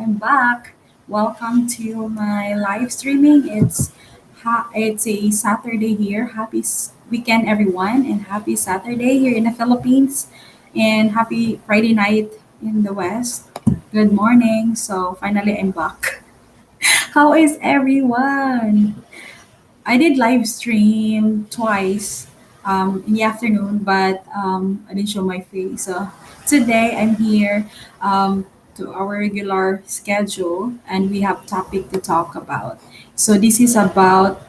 I'm back. Welcome to my live streaming. It's a Saturday here. Weekend, everyone, and happy Saturday here in the Philippines, and happy Friday night in the West. Good morning. So finally, I'm back. How is everyone? I did live stream twice in the afternoon, but I didn't show my face. So today I'm here to our regular schedule, and we have topic to talk about. So this is about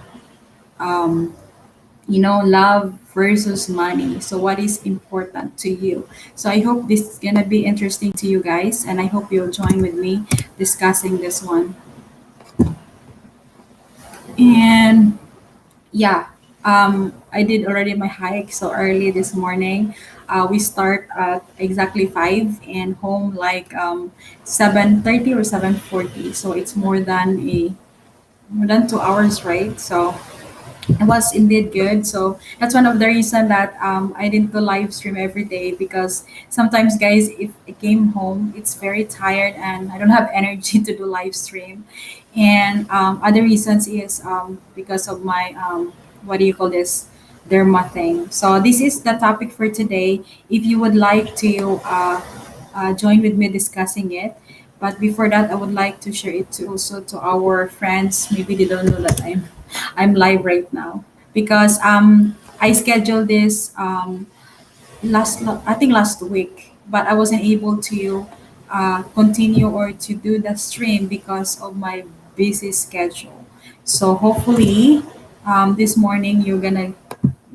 um, love versus money. So what is important to you? So I hope this is gonna be interesting to you guys, and I hope you'll join with me discussing this one. And yeah, I did already my hike so early this morning. We start at exactly 5 and home like 7:30 or 7:40. So it's more than 2 hours, right? So it was indeed good. So that's one of the reason that I didn't do live stream every day because sometimes, guys, if I came home, it's very tired and I don't have energy to do live stream. And other reasons is because of my what do you call this? Derma thing. So this is the topic for today. If you would like to join with me discussing it. But before that, I would like to share it to also to our friends. Maybe they don't know that I'm live right now because I scheduled this I think last week, but I wasn't able to continue or to do the stream because of my busy schedule. So hopefully, this morning you're gonna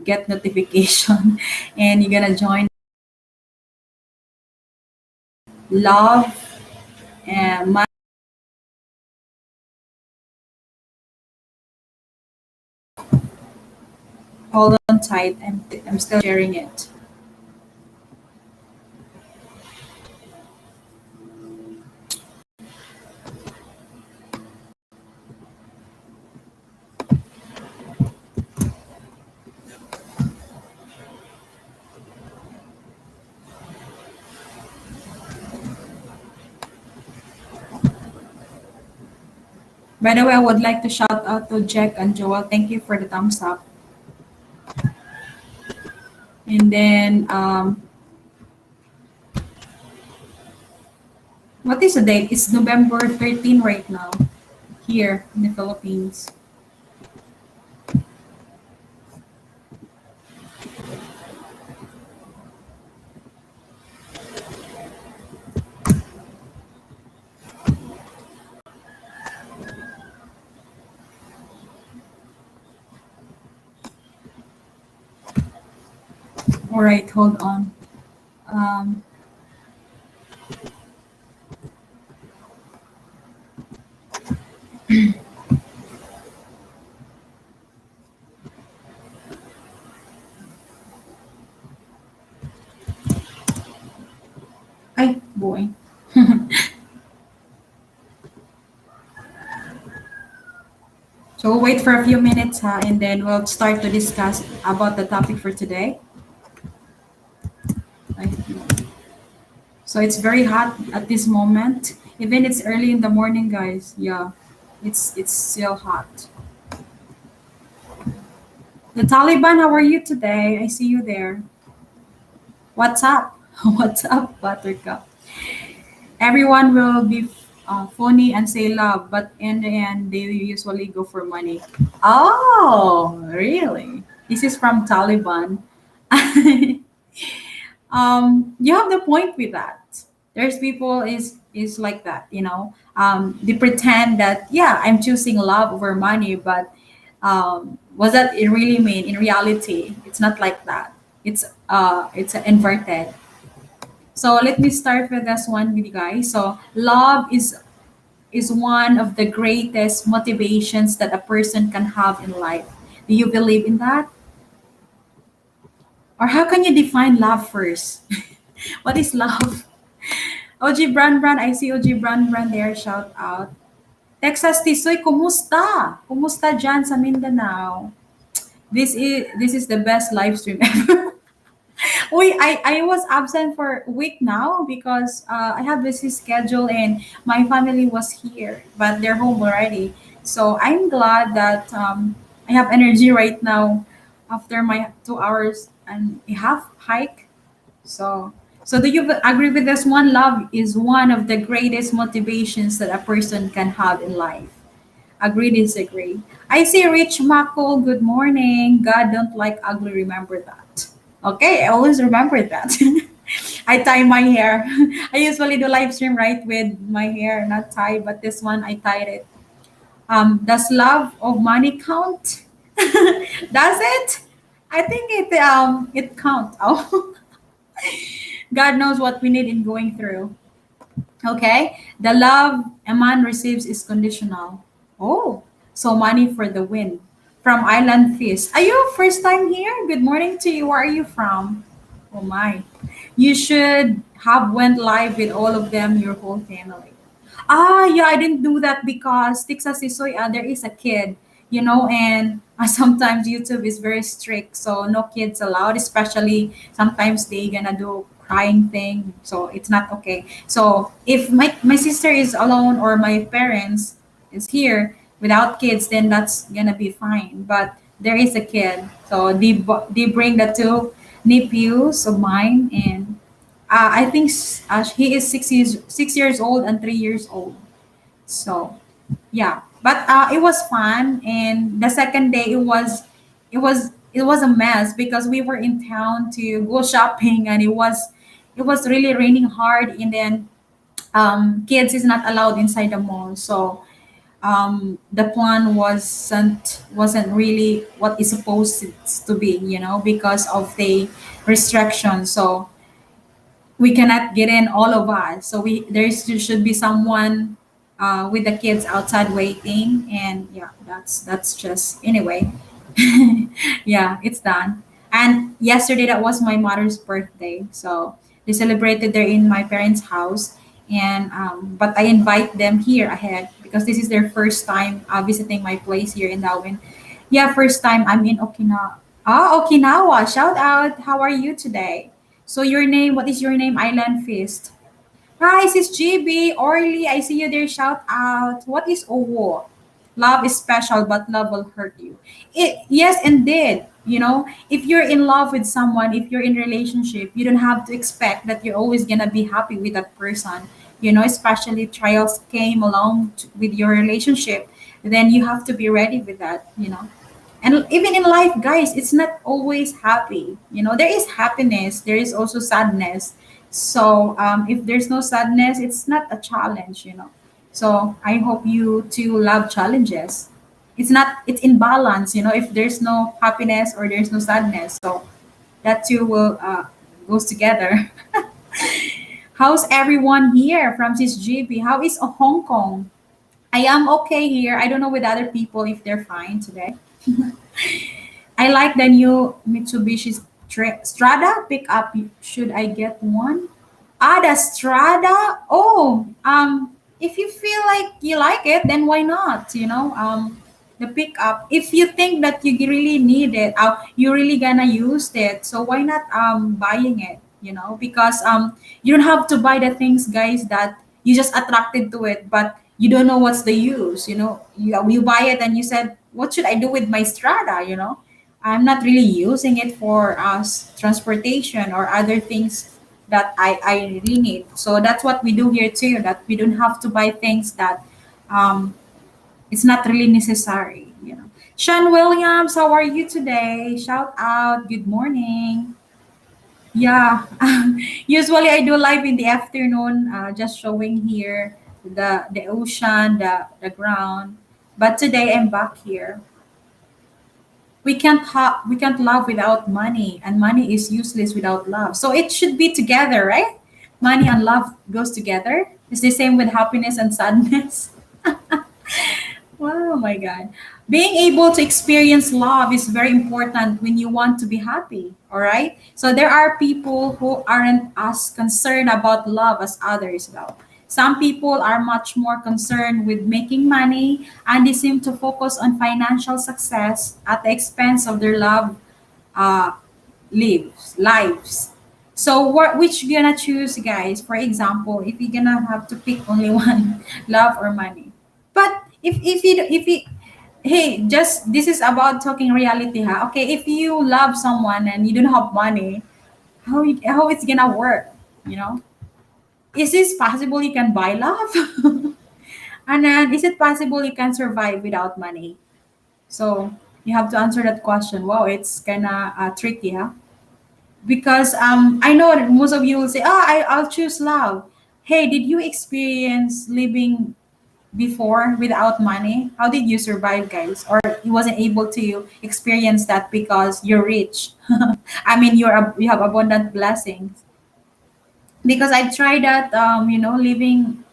get notification and you're gonna join love and my hold on tight. I'm still sharing it. By the way, I would like to shout out to Jack and Joel. Thank you for the thumbs up. And then, what is the date? It's November 13 right now here in the Philippines. All right, hold on. Um, ay, boy. So we'll wait for a few minutes, and then we'll start to discuss about the topic for today. Ay, so it's very hot at this moment. Even it's early in the morning, guys. Yeah, it's still hot. The Taliban, how are you today? I see you there. What's up? What's up, Buttercup? Everyone will be phony and say love, but in the end, they usually go for money. Oh, really? This is from Taliban. You have the point with that. There's people is like that, you know. They pretend that yeah, I'm choosing love over money, but was that it really mean in reality? It's not like that. It's inverted. So let me start with this one with you guys. So love is one of the greatest motivations that a person can have in life. Do you believe in that? Or how can you define love first? What is love? OG Brand, I see OG Brand there. Shout out. Texas Tisoy, kumusta? Kumusta dyan sa Mindanao? This is the best live stream ever. I was absent for a week now because I have busy schedule and my family was here, but they're home already. So I'm glad that I have energy right now after my 2 hours and a half hike. So, so do you agree with this one? Love is one of the greatest motivations that a person can have in life. Agree, disagree. I see Rich Mako. Good morning. God don't like ugly. Remember that. Okay, I always remember that. I tie my hair. I usually do live stream right with my hair not tied, but this one I tied it. Does love of money count? Does it? I think it count. Oh, God knows what we need in going through. Okay, the love a man receives is conditional. Oh, so money for the win. From Island Feast. Are you first time here? Good morning to you. Where are you from? Oh my. You should have went live with all of them, your whole family. Ah, yeah, I didn't do that because Texas is so there is a kid, and sometimes YouTube is very strict, so no kids allowed. Especially sometimes they gonna do crying thing, so it's not okay. So if my sister is alone or my parents is here without kids, then that's gonna be fine. But there is a kid, so they bring the two nephews of mine and I think he is 6 years old and 3 years old. So yeah, but it was fun. And the second day, it was a mess because we were in town to go shopping, and it was really raining hard. And then kids is not allowed inside the mall. So the plan wasn't really what is supposed to be, because of the restrictions. So we cannot get in all of us, so should be someone with the kids outside waiting. And yeah, that's just anyway. Yeah, it's done. And yesterday, that was my mother's birthday, so they celebrated there in my parents house. And but I invite them here ahead because this is their first time visiting my place here in Darwin. Yeah, first time I'm in Okinawa. Ah, Okinawa. Shout out. How are you today? So your name, what is your name? Island Fist. Hi, sis GB, Orly, I see you there. Shout out. What is Owo? Love is special, but love will hurt you. Yes, indeed. If you're in love with someone, if you're in relationship, you don't have to expect that you're always gonna be happy with that person. Especially trials came along with your relationship, then you have to be ready with that. And even in life, guys, it's not always happy. There is happiness, there is also sadness. So if there's no sadness, it's not a challenge. So I hope you too love challenges. It's in balance. If there's no happiness or there's no sadness, so that two will goes together. How's everyone here from this GB? How is Hong Kong? I am okay here. I don't know with other people if they're fine today. I like the new Mitsubishi Strada pickup. Should I get one? Ah, the Strada. Oh, if you feel like you like it, then why not? The pickup. If you think that you really need it, you're really gonna use it. So why not buying it? Because you don't have to buy the things, guys, that you just attracted to it, but you don't know what's the use. You buy it and you said, what should I do with my Strada? I'm not really using it for transportation or other things that I really need. So that's what we do here too, that we don't have to buy things that um, it's not really necessary. Sean Williams, how are you today? Shout out, good morning. Yeah, usually I do live in the afternoon, just showing here the ocean, the ground. But today I'm back here. We can't love without money, and money is useless without love. So it should be together, right? Money and love goes together. It's the same with happiness and sadness. Oh my God. Being able to experience love is very important when you want to be happy. All right. So there are people who aren't as concerned about love as others, though. Some people are much more concerned with making money, and they seem to focus on financial success at the expense of their love uh, lives. So what which you gonna choose, guys? For example, if you're gonna have to pick only one, love or money. But if you hey, just this is about talking reality, huh? Okay, if you love someone and you don't have money, how it's gonna work? You know, is this possible you can buy love? And then is it possible you can survive without money? So you have to answer that question. Wow, it's kind of tricky, huh? Because I know that most of you will say, "Oh, I'll choose love." Hey, did you experience living before without money? How did you survive, guys? Or you wasn't able to experience that because you're rich? I mean, you have abundant blessings. Because I tried that, living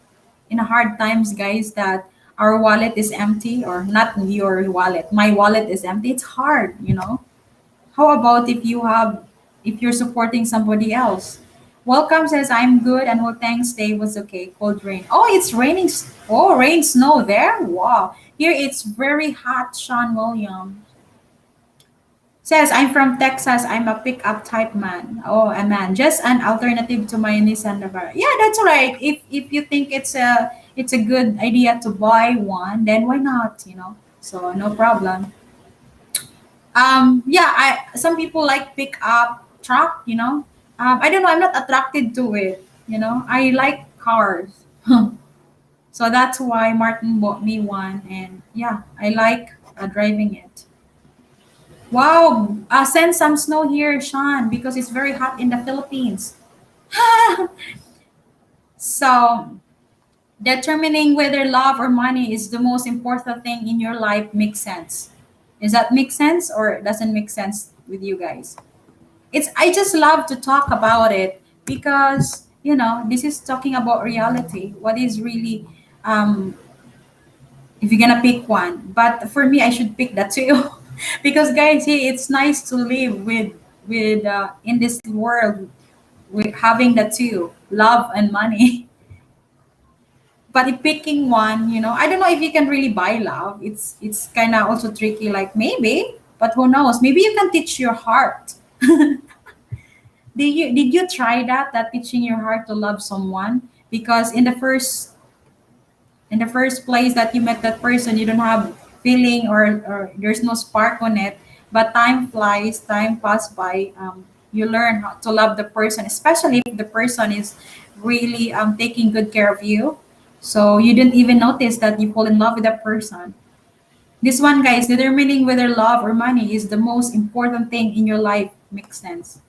in hard times, guys, that our wallet is empty, or not your wallet, my wallet is empty. It's hard. How about if you're supporting somebody else? Welcome says I'm good and well thanks. Day was okay. Cold rain. Oh, it's raining. Oh, rain, snow there. Wow. Here it's very hot. Sean Williams says I'm from Texas. I'm a pickup type man. Oh, a man. Just an alternative to my Nissan Navara. Yeah, that's right. If you think it's a good idea to buy one, then why not? So no problem. Yeah, I some people like pick up truck. I don't know, I'm not attracted to it. I like cars. So that's why Martin bought me one, and yeah, I like driving it. Wow, send some snow here, Sean, because it's very hot in the Philippines. So determining whether love or money is the most important thing in your life makes sense. Does that make sense or doesn't make sense with you guys? It's I just love to talk about it because this is talking about reality. What is really, um if you're gonna pick one, but for me I should pick that too. Because guys, hey, it's nice to live with in this world with having the two, love and money. But if picking one, I don't know if you can really buy love. It's kind of also tricky, like maybe, but who knows, maybe you can teach your heart. Did you try that teaching your heart to love someone? Because in the first place that you met that person, you don't have feeling, or there's no spark on it. But time flies, time pass by. You learn how to love the person, especially if the person is really taking good care of you. So you didn't even notice that you fall in love with that person. This one, guys, determining whether love or money is the most important thing in your life makes sense.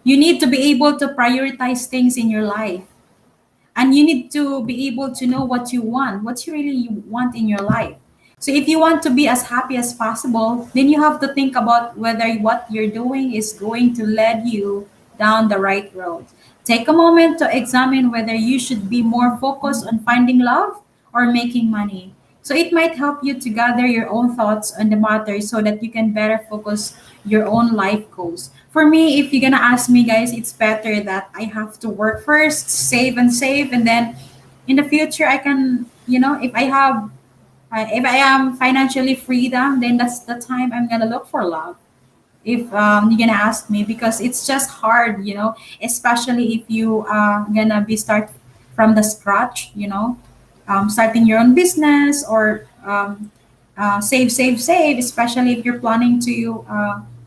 You need to be able to prioritize things in your life, and you need to be able to know what you really want in your life. So if you want to be as happy as possible, then you have to think about whether what you're doing is going to lead you down the right road. Take a moment to examine whether you should be more focused on finding love or making money. So it might help you to gather your own thoughts on the matter so that you can better focus your own life goals. For me, if you're gonna ask me, guys, it's better that I have to work first, save, and then in the future I can, if I am financially freedom, then that's the time I'm gonna look for love. If you're gonna ask me, because it's just hard, especially if you are gonna be start from the scratch, starting your own business, or save, especially if you're planning to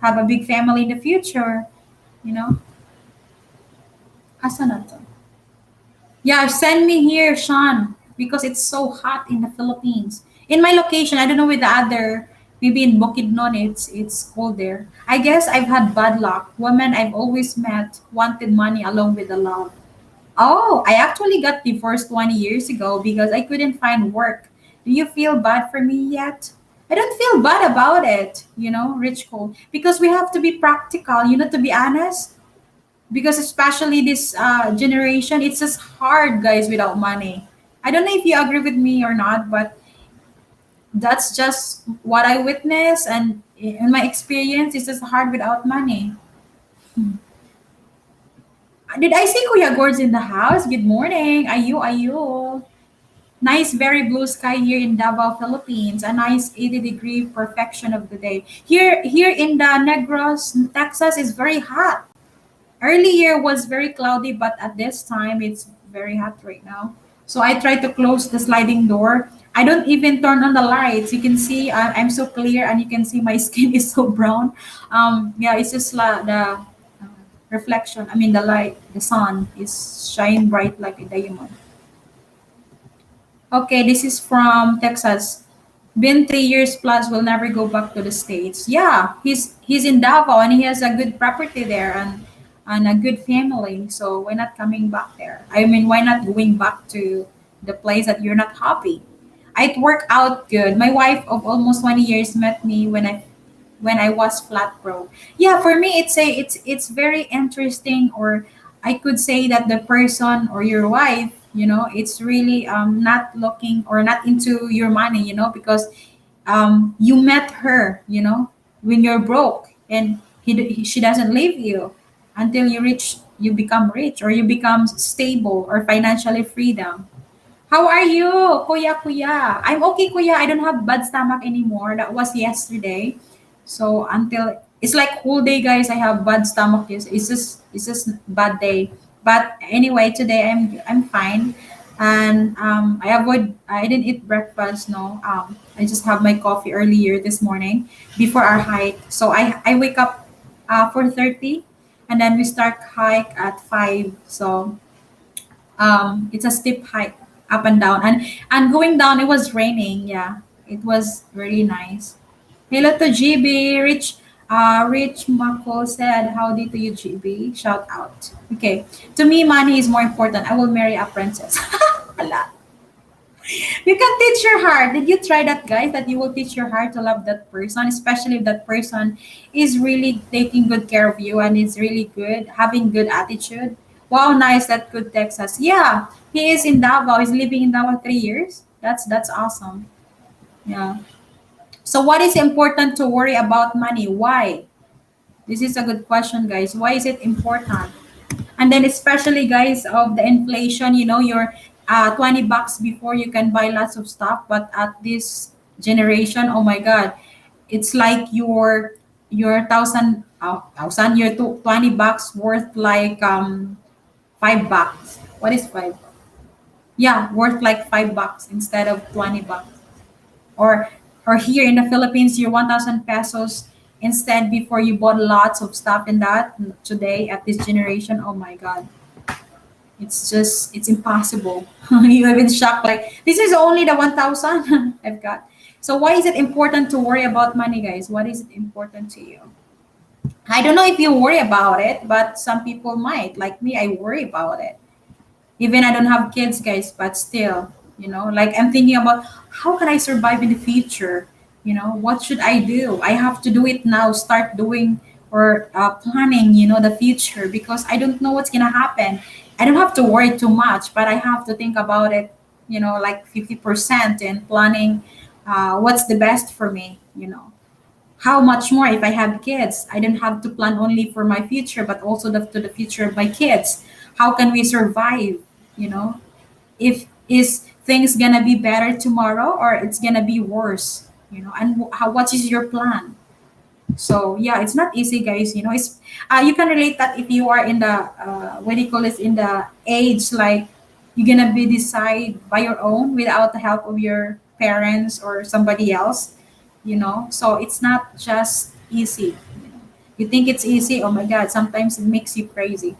have a big family in the future, you know. Asa na to? Yeah, send me here, Sean, because it's so hot in the Philippines. In my location, I don't know with the other, maybe in Bukidnon, it's cold there. I guess I've had bad luck. Women I've always met wanted money along with the love. Oh, I actually got divorced 20 years ago because I couldn't find work. Do you feel bad for me yet? I don't feel bad about it, Rich Cole, because we have to be practical, to be honest. Because especially this generation, it's just hard, guys, without money. I don't know if you agree with me or not, but that's just what I witness, and in my experience, it's just hard without money. Did I see Kuya Gord's in the house? Good morning. Ayu, ayu. Nice, very blue sky here in Davao, Philippines. A nice 80-degree perfection of the day. Here in the Negros, Texas is very hot. Earlier was very cloudy, but at this time it's very hot right now. So I try to close the sliding door. I don't even turn on the lights. You can see I'm so clear, and you can see my skin is so brown. Yeah, it's just the reflection. I mean, the light, the sun is shine bright like a diamond. Okay, this is from Texas. Been 3 years plus, will never go back to the States. Yeah, he's in Davao and he has a good property there and a good family. So why not coming back there? I mean, why not going back to the place that you're not happy? It worked out good. My wife of almost 20 years met me when I was flat broke. Yeah, for me it's very interesting, or I could say that the person or your wife, it's really not looking or not into your money, because you met her, when you're broke, and she doesn't leave you until you become rich, or you become stable or financially freedom. How are you, Kuya? I'm okay, Kuya. I don't have bad stomach anymore. That was yesterday. So until it's like whole day, guys, I have bad stomach. It's just bad day. But anyway, today I'm fine, and I didn't eat breakfast. No, I just have my coffee earlier this morning before our hike. So I wake up 4:30, and then we start hike at 5. So it's a steep hike up and down, and going down it was raining. Yeah, it was really nice. Hello to GB. Rich Mako said howdy to you, GB. Shout out. Okay, to me money is more important. I will marry a princess. Wala. You can teach your heart. Did you try that, guys? That you will teach your heart to love that person, especially if that person is really taking good care of you and is really good, having good attitude. Wow, nice. That could text us. Yeah, he is in Davao. He's living in Davao 3 years. That's awesome. Yeah. So, what is important to worry about money? Why? This is a good question, guys. Why is it important? And then especially guys of the inflation, your $20 before you can buy lots of stuff, but at this generation, oh my god, it's like your thousand your $20 worth like $5. What is five? Yeah, worth like $5 instead of $20. Or or here in the Philippines, your 1,000 pesos instead before you bought lots of stuff in that. Today at this generation, oh my god, it's impossible. You even shocked like this is only the 1,000 I've got. So why is it important to worry about money, guys? What is it important to you? I don't know if you worry about it, but some people might. Like me, I worry about it. Even I don't have kids, guys, but still, like I'm thinking about how can I survive in the future. What should I do? I have to do it now. Start doing or planning, the future, because I don't know what's gonna happen. I don't have to worry too much, but I have to think about it, like 50% and planning what's the best for me. How much more if I have kids? I don't have to plan only for my future, but also to the future of my kids. How can we survive? You know, if is things gonna be better tomorrow or it's gonna be worse? And what is your plan? So yeah, it's not easy, guys. It's you can relate that if you are in the what do you call this, in the age like you're gonna be decide by your own without the help of your parents or somebody else. So it's not just easy. You think it's easy? Oh my God! Sometimes it makes you crazy.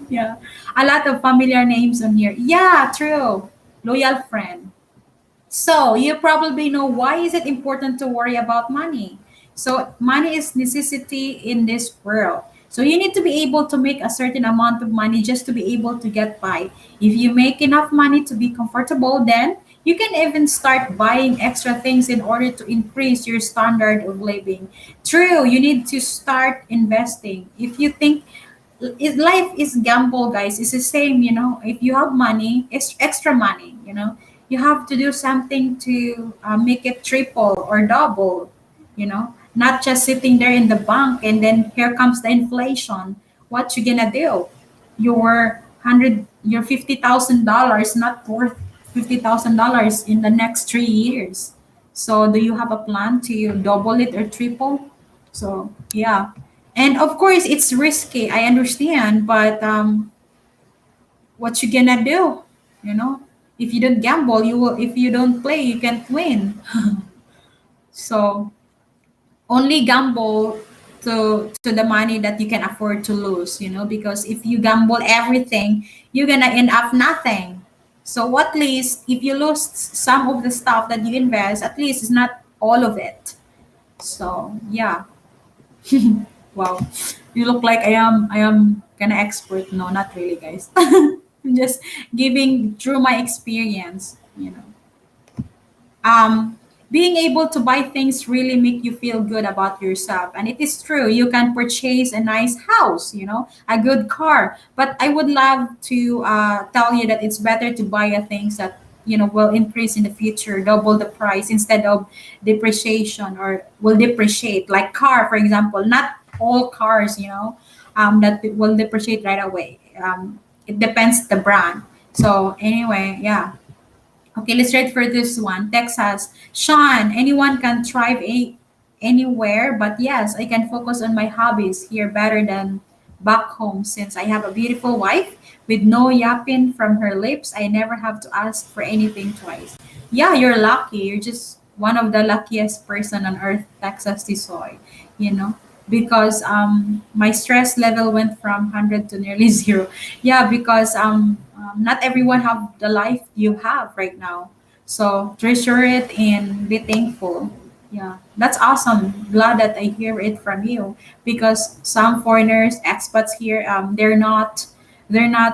Yeah, a lot of familiar names on here. Yeah, true. Loyal friend. So you probably know why is it important to worry about money. So money is necessity in this world. So you need to be able to make a certain amount of money just to be able to get by. If you make enough money to be comfortable, then you can even start buying extra things in order to increase your standard of living. True, you need to start investing. If you think life is gamble, guys, it's the same. If you have money, extra money, you have to do something to make it triple or double. Not just sitting there in the bank and then here comes the inflation. What you gonna do? Your your $50,000 not worth $50,000 in the next 3 years. So do you have a plan to double it or triple? So yeah, and of course it's risky. I understand, but what you gonna do? You know, if you don't gamble, you will. If you don't play, you can't win. So only gamble to the money that you can afford to lose. You know, because if you gamble everything, you're gonna end up nothing. So at least if you lose some of the stuff that you invest, at least it's not all of it. So yeah. Wow, you look like I am kind of expert. No, not really, guys. I'm just giving through my experience. Um, Being able to buy things really make you feel good about yourself, and it is true. You can purchase a nice house, a good car. But I would love to tell you that it's better to buy a things that will increase in the future, double the price instead of depreciation or will depreciate. Like car, for example, not all cars, that will depreciate right away. It depends the brand. So anyway, yeah. Okay, let's read for this one. Texas. Sean, anyone can thrive anywhere, but yes, I can focus on my hobbies here better than back home since I have a beautiful wife with no yapping from her lips. I never have to ask for anything twice. Yeah, you're lucky. You're just one of the luckiest person on earth, Texas Tisoy, you know? Because my stress level went from 100 to nearly zero. Yeah, because not everyone have the life you have right now, so treasure it and be thankful. Yeah, that's awesome. Glad that I hear it from you, because some foreigners, expats here, they're not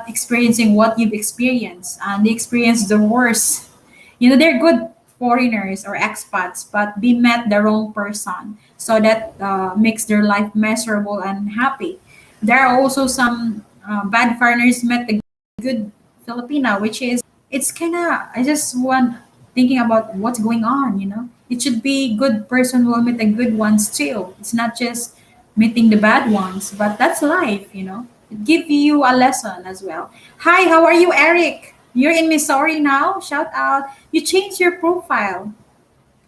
experiencing what you've experienced, and they experience the worst. They're good foreigners or expats, but they met the wrong person, so that makes their life miserable and happy. There are also some bad foreigners met the good Filipina, which is, it's kind of, I just want thinking about what's going on. It should be good person will meet the good ones too. It's not just meeting the bad ones, but that's life. It give you a lesson as well. Hi, how are you, Eric? You're in Missouri now. Shout out. You changed your profile.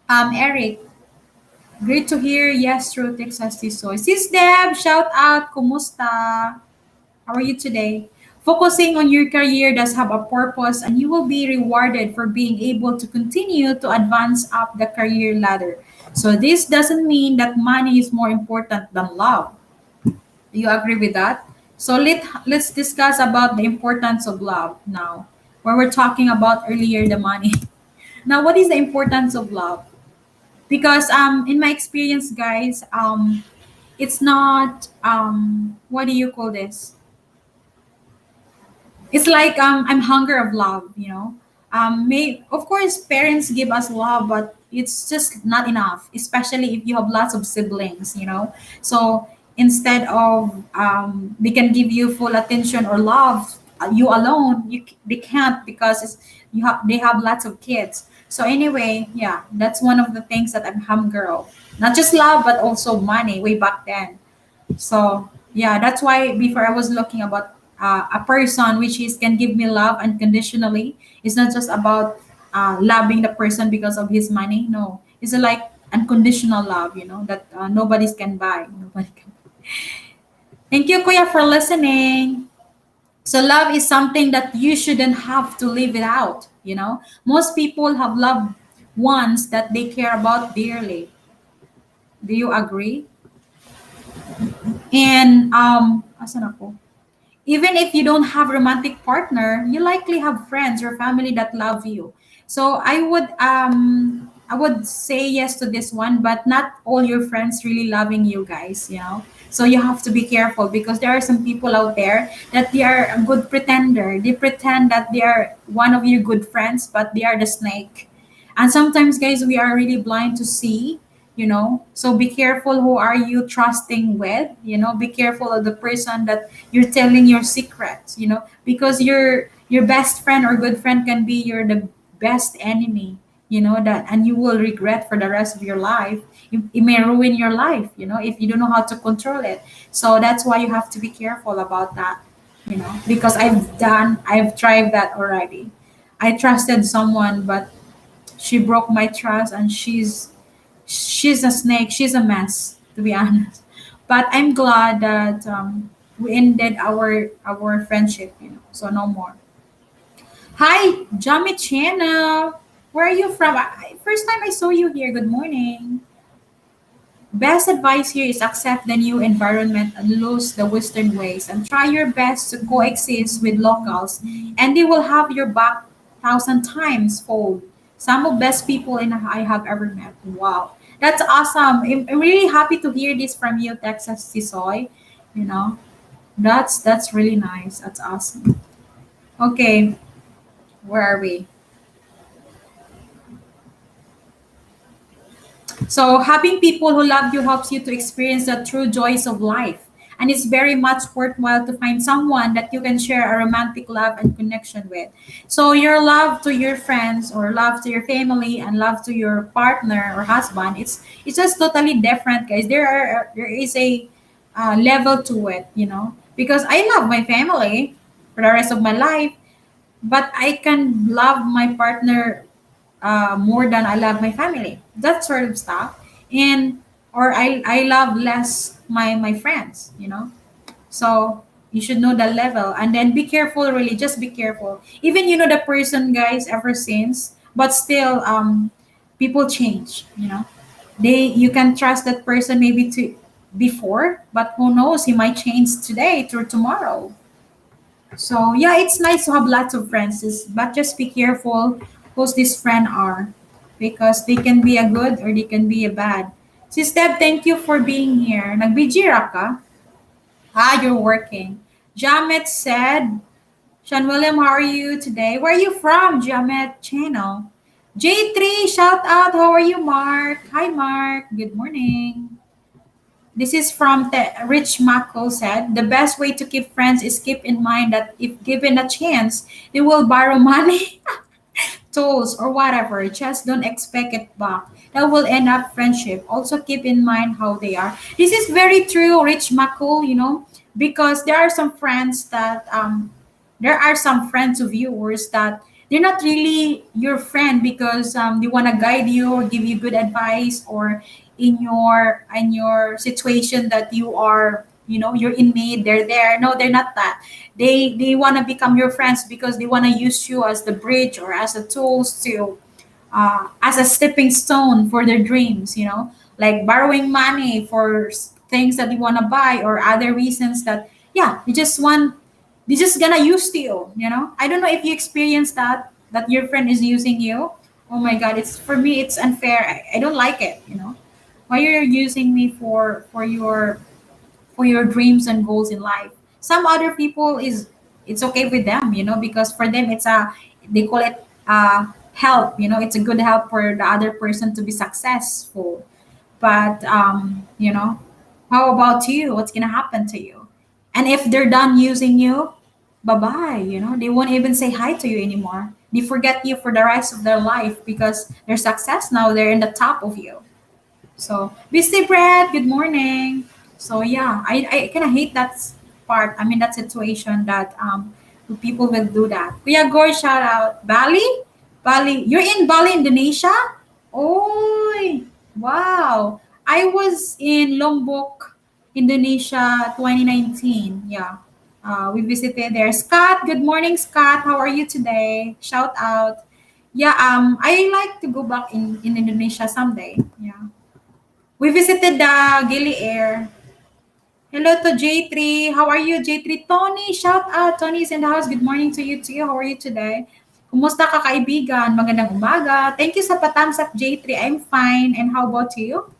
Eric, great to hear. Yes, true, Texas Tisoy. Sis Deb, shout out. Kumusta? How are you today? Focusing on your career does have a purpose, and you will be rewarded for being able to continue to advance up the career ladder. So this doesn't mean that money is more important than love. Do you agree with that? So let's discuss about the importance of love now. Where we're talking about earlier the money. Now, what is the importance of love? Because in my experience, guys, it's not what do you call this? It's like I'm hunger of love. May Of course parents give us love, but it's just not enough, especially if you have lots of siblings. So instead of they can give you full attention or love, you alone, they can't, because they have lots of kids. So anyway, yeah, that's one of the things that I'm hunger of, not just love but also money way back then. So yeah, that's why before I was looking about a person which is can give me love unconditionally. It's not just about loving the person because of his money. No, it's like unconditional love. That nobody can buy. Nobody can. Thank you, Kuya, for listening. So love is something that you shouldn't have to live it out. Most people have loved ones that they care about dearly. Do you agree? And asan ako? Even if you don't have romantic partner, you likely have friends or family that love you. So I would say yes to this one, but not all your friends really loving you, guys. So you have to be careful, because there are some people out there that they are a good pretender. They pretend that they are one of your good friends, but they are the snake. And sometimes, guys, we are really blind to see. So be careful who are you trusting with. Be careful of the person that you're telling your secrets. Because your best friend or good friend can be the best enemy. That, and you will regret for the rest of your life. It may ruin your life if you don't know how to control it. So that's why you have to be careful about that. because I've tried that already. I trusted someone, but she broke my trust, and she's a snake. She's a mess, to be honest. But I'm glad that we ended our friendship. So no more. Hi, Jami Channel. Where are you from? First time I saw you here. Good morning. Best advice here is accept the new environment and lose the Western ways and try your best to coexist with locals, and they will have your back thousand times fold. Some of best people I have ever met. Wow, that's awesome. I'm really happy to hear this from you, Texas Sisoy. You know, that's really nice. That's awesome. Okay, where are we? So having people who love you helps you to experience the true joys of life. And it's very much worthwhile to find someone that you can share a romantic love and connection with. So your love to your friends or love to your family and love to your partner or husband, it's just totally different, guys. There is a level to it. Because I love my family for the rest of my life, but I can love my partner more than I love my family. That sort of stuff. And or I love less my friends. So you should know the level and then be careful, really just be careful. Even the person, guys, ever since, but still people change. You can trust that person maybe to before, but who knows, he might change today to tomorrow. So yeah, it's nice to have lots of friends, but just be careful who's this friend are, because they can be a good or they can be a bad. Sis Deb, thank you for being here. Nagbijira ka? You're working. Jamet said, Sean William, how are you today? Where are you from, Jamet channel? J3, shout out. How are you, Mark? Hi, Mark. Good morning. This is from Rich Mako said, the best way to keep friends is keep in mind that if given a chance, they will borrow money, tools, or whatever. Just don't expect it back. That will end up friendship. Also keep in mind how they are. This is very true, Rich Mako, because there are some friends of yours that they're not really your friend because they want to guide you or give you good advice, or in your situation that you're in need, they're there. No, they're not that. They want to become your friends because they want to use you as the bridge or as a tools to as a stepping stone for their dreams, like borrowing money for things that they want to buy or other reasons that, yeah, they're just gonna use you. I don't know if you experience that your friend is using you. Oh my God, it's for me, it's unfair. I don't like it. Why you're using me for your dreams and goals in life. Some other people it's okay with them, because for them they call it help. It's a good help for the other person to be successful. But how about you? What's gonna happen to you? And if they're done using you, bye bye. They won't even say hi to you anymore. They forget you for the rest of their life because they're success now. They're in the top of you. So, Misty Brad, good morning. So yeah, I kind of hate that part. I mean, that situation that people will do that. Kuya Gore, shout out. Bali, you're in Bali, Indonesia? Oh, wow. I was in Lombok, Indonesia, 2019. Yeah. We visited there. Scott, good morning, Scott. How are you today? Shout out. Yeah, I like to go back in Indonesia someday. Yeah. We visited the Gili Air. Hello to J3. How are you, J3? Tony, shout out. Tony is in the house. Good morning to you too. How are you today? Kumusta ka, kaibigan? Magandang umaga. Thank you sa patams up, J3. I'm fine. And how about you?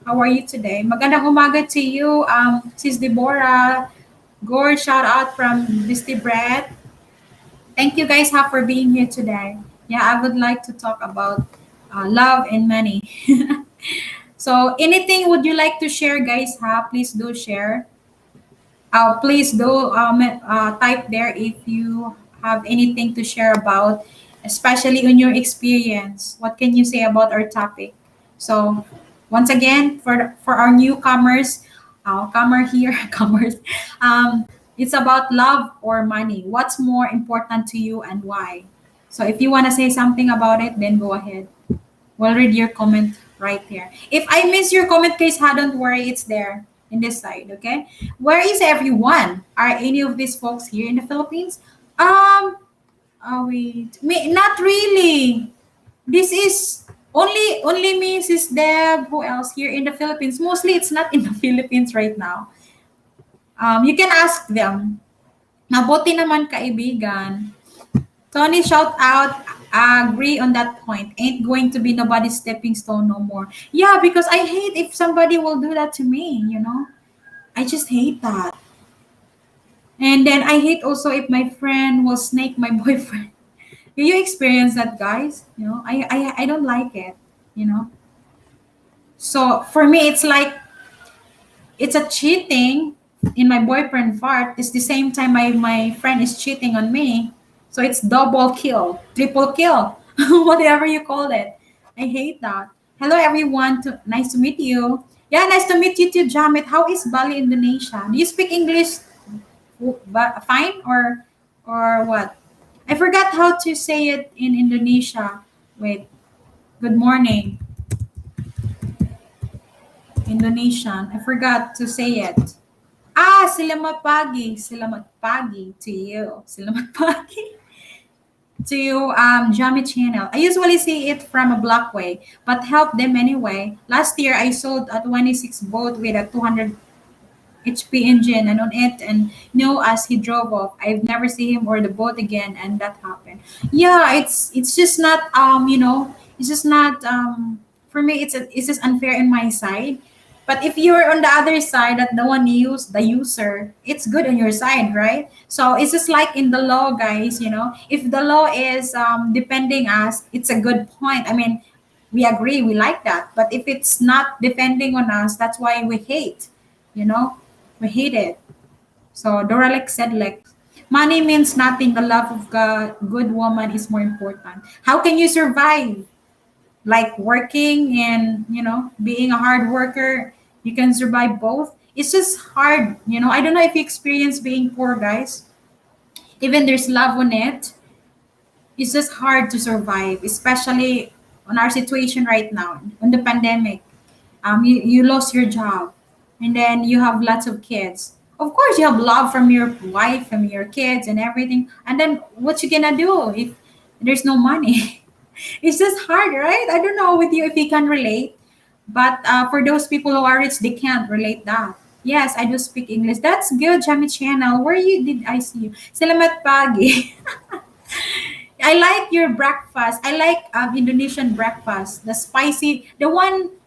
How are you today? Magandang umaga to you, Sis Deborah. Gore, shout out from Misty Brett. Thank you guys for being here today. Yeah, I would like to talk about love and money. So anything would you like to share, guys? Please do share. Please do type there if you have anything to share about, especially in your experience. What can you say about our topic? So once again, for our newcomers, comer here, comers. It's about love or money. What's more important to you and why? So if you want to say something about it, then go ahead. We'll read your comment right here. If I miss your comment, please, don't worry. It's there in this side, okay? Where is everyone? Are any of these folks here in the Philippines? Um, wait. Not really. This is only me, Sis Deb. Who else here in the Philippines? Mostly it's not in the Philippines right now. You can ask them. Mabuti naman kaibigan. Tony, shout out. Agree on that point. Ain't going to be nobody's stepping stone no more. Yeah, because I hate if somebody will do that to me. I just hate that. And then I hate also if my friend will snake my boyfriend. Do you experience that, guys? I don't like it, you know. So for me, it's like it's a cheating in my boyfriend part. It's the same time my friend is cheating on me. So it's double kill, triple kill, whatever you call it. I hate that. Hello everyone. Nice to meet you. Yeah, nice to meet you too, Jamit. How is Bali, Indonesia? Do you speak English fine or what? I forgot how to say it in Indonesia. Wait. Good morning, Indonesian. I forgot to say it. Selamat pagi. Selamat pagi to you. Selamat pagi to you, Jammy Channel. I usually see it from a block way, but help them anyway. Last year, I sold a 26 boat with a 200 HP engine and on it and know as he drove off. I've never seen him or the boat again and that happened. Yeah, it's just not it's just not for me it's just unfair in my side. But if you're on the other side that the one use the user, it's good on your side, right? So it's just like in the law, guys. If the law is depending us, it's a good point. I mean, we agree, we like that. But if it's not depending on us, that's why we hate, you know we hate it. So Doralek said, like, money means nothing. The love of God, good woman is more important. How can you survive? Like working and being a hard worker, you can survive both. It's just hard. I don't know if you experience being poor, guys. Even there's love on it, it's just hard to survive, especially on our situation right now on the pandemic. You lost your job and then you have lots of kids. Of course you have love from your wife and your kids and everything, and then what you gonna do if there's no money? It's just hard, right? I don't know with you if you can relate, but for those people who are rich, they can't relate that. Yes, I do speak English. That's good, Jamie Channel. Where you did I see you? Salamat pagi. I like your breakfast. I like Indonesian breakfast. The spicy, the one.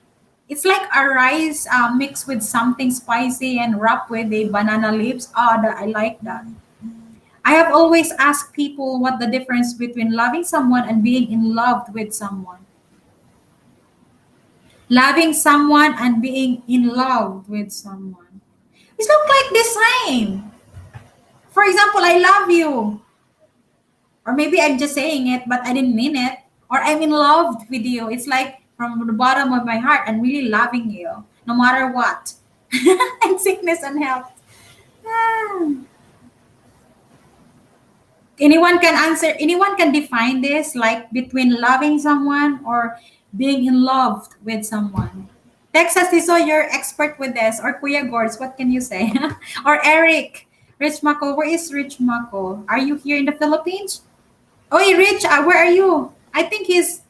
It's like a rice mixed with something spicy and wrapped with a banana leaves. I like that. I have always asked people what the difference between loving someone and being in love with someone. Loving someone and being in love with someone. It's not like the same. For example, I love you. Or maybe I'm just saying it, but I didn't mean it. Or I'm in love with you. It's like from the bottom of my heart, I'm really loving you, no matter what. And sickness and health. Ah. Anyone can define this, like between loving someone or being in love with someone. Texas is so you're expert with this. Or Kuya Gords, what can you say? Or Eric, Rich Mako, where is Rich Mako? Are you here in the Philippines? Oh, Rich, where are you? I think he is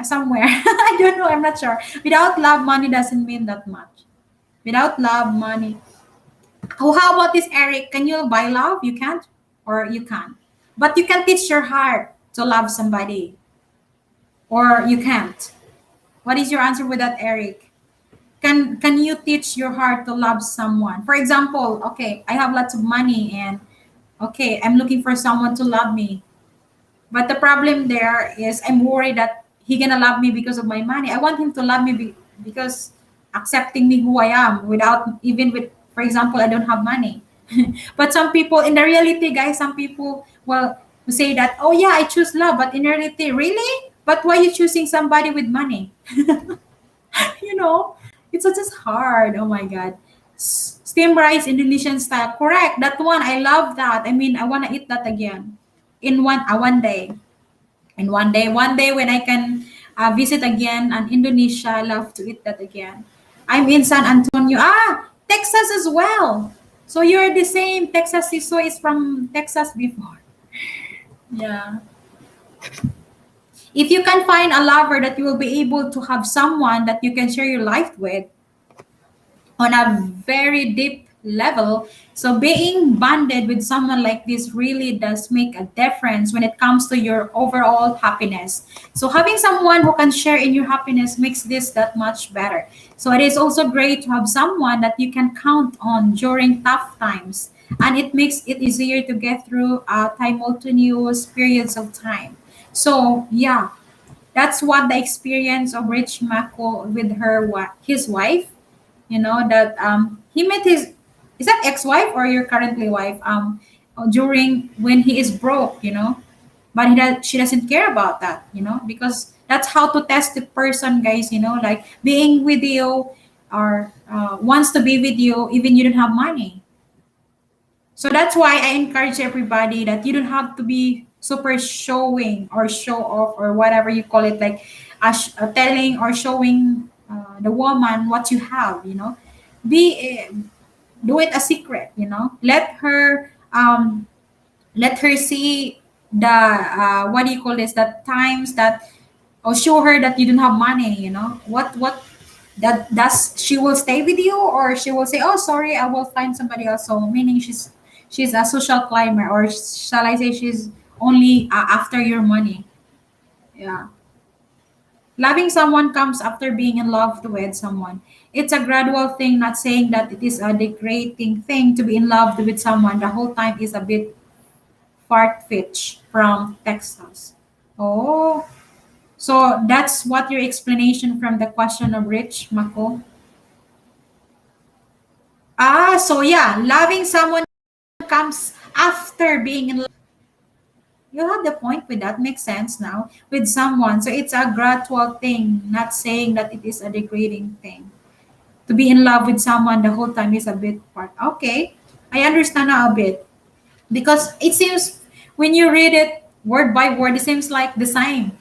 somewhere. I don't know. I'm not sure. Without love, money doesn't mean that much. Without love, money. Oh, how about this, Eric? Can you buy love? You can't, or you can, but you can teach your heart to love somebody, or you can't. What is your answer with that, Eric? Can you teach your heart to love someone? For example, okay, I have lots of money and okay, I'm looking for someone to love me. But the problem there is I'm worried that he gonna love me because of my money. I want him to love me because accepting me who I am without even with, for example, I don't have money. But some people in the reality, guys, some people will say that, oh yeah, I choose love, but in reality, really? But why are you choosing somebody with money? you know, it's just hard. Oh my god. Steamed rice, Indonesian style. Correct. That one, I love that. I mean, I want to eat that again in one day. And one day when I can visit again and Indonesia, I love to eat that again. I'm in San Antonio. Texas as well. So you're the same. Texas Siso is from Texas before. Yeah. If you can find a lover that you will be able to have someone that you can share your life with, on a very deep level. So being bonded with someone like this really does make a difference when it comes to your overall happiness. So having someone who can share in your happiness makes this that much better. So it is also great to have someone that you can count on during tough times. And it makes it easier to get through simultaneous periods of time. So yeah, that's what the experience of Rich Mako with his wife, that he met his, is that ex-wife or your currently wife, during when he is broke, but she doesn't care about that, because that's how to test the person, guys, like being with you, or wants to be with you even you don't have money. So that's why I encourage everybody that you don't have to be super showing or show off or whatever you call it, like telling or showing the woman what you have. Be Do it a secret. Let her see the what do you call this? That times that, or show her that you don't have money. What that does, she will stay with you, or she will say, oh sorry, I will find somebody else. So meaning she's a social climber, or shall I say she's only after your money. Yeah. Loving someone comes after being in love with someone. It's a gradual thing, not saying that it is a degrading thing to be in love with someone the whole time is a bit far-fetched from Texas. Oh, so that's what your explanation from the question of Rich Mako. So yeah, loving someone comes after being in love. You have the point with that. Makes sense now with someone. So it's a gradual thing, not saying that it is a degrading thing. To be in love with someone the whole time is a bit part. Okay, I understand now a bit, because it seems when you read it word by word, it seems like the same.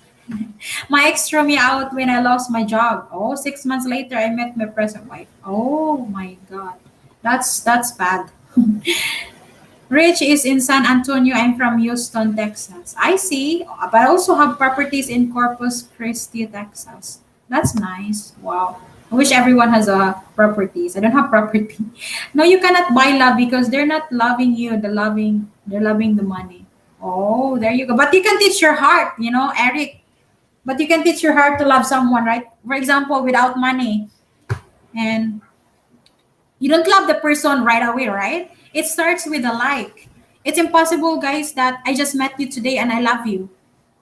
My ex threw me out when I lost my job. Oh, 6 months later, I met my present wife. Oh my God, that's bad. Rich is in San Antonio. I'm from Houston, Texas. I see, but I also have properties in Corpus Christi, Texas. That's nice. Wow. I wish everyone has a properties. I don't have property. No, you cannot buy love because they're not loving you. They're loving the money. Oh, there you go. But you can teach your heart, Eric. But you can teach your heart to love someone, right? For example, without money. And you don't love the person right away, right? It starts with a like. It's impossible, guys, that I just met you today and I love you.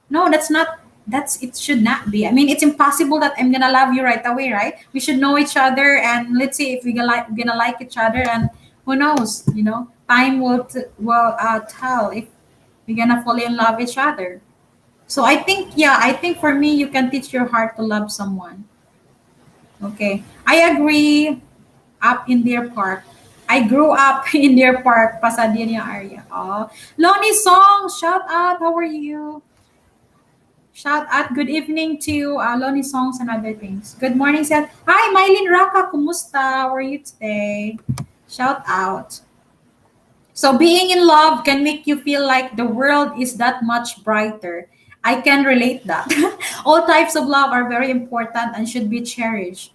No, that's not. That's it. Should not be. I mean, it's impossible that I'm gonna love you right away, right? We should know each other, and let's see if we're gonna like each other, and who knows? Time will tell if we're gonna fall in love with each other. So I think, yeah, I think for me, you can teach your heart to love someone. Okay, I agree. Up in Deer Park. I grew up in Deer Park, Pasadena area. Oh, Lonnie Song, shout out. How are you? Shout out. Good evening to Lonnie Songs and other things. Good morning, Seth. Hi, Mylene Raka. Kumusta? How are you today? Shout out. So being in love can make you feel like the world is that much brighter. I can relate that. All types of love are very important and should be cherished.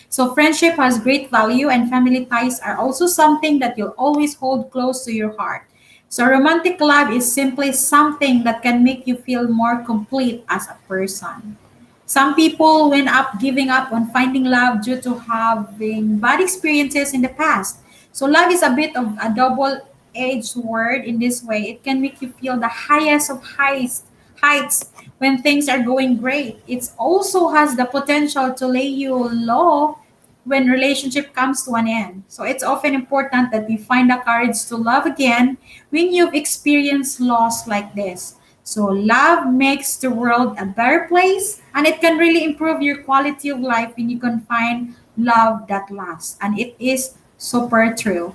So friendship has great value and family ties are also something that you'll always hold close to your heart. So romantic love is simply something that can make you feel more complete as a person. Some people end up giving up on finding love due to having bad experiences in the past. So love is a bit of a double-edged word in this way. It can make you feel the highest of heights when things are going great. It also has the potential to lay you low when relationship comes to an end. So it's often important that we find the courage to love again when you've experienced loss like this. So love makes the world a better place and it can really improve your quality of life when you can find love that lasts. And it is Super true.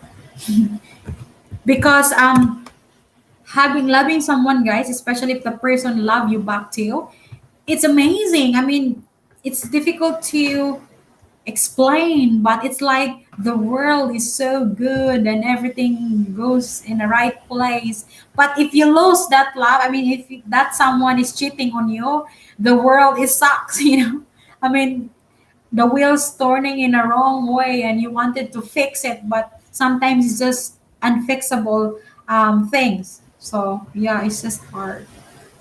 Because having loving someone, guys, especially if the person love you back to you, it's amazing. I mean, it's difficult to explain, but it's like the world is so good and everything goes in the right place. But if you lose that love, I mean, if that someone is cheating on you, the world is sucks. I mean, the wheels turning in a wrong way and you wanted to fix it, but sometimes it's just unfixable things. So yeah, it's just hard.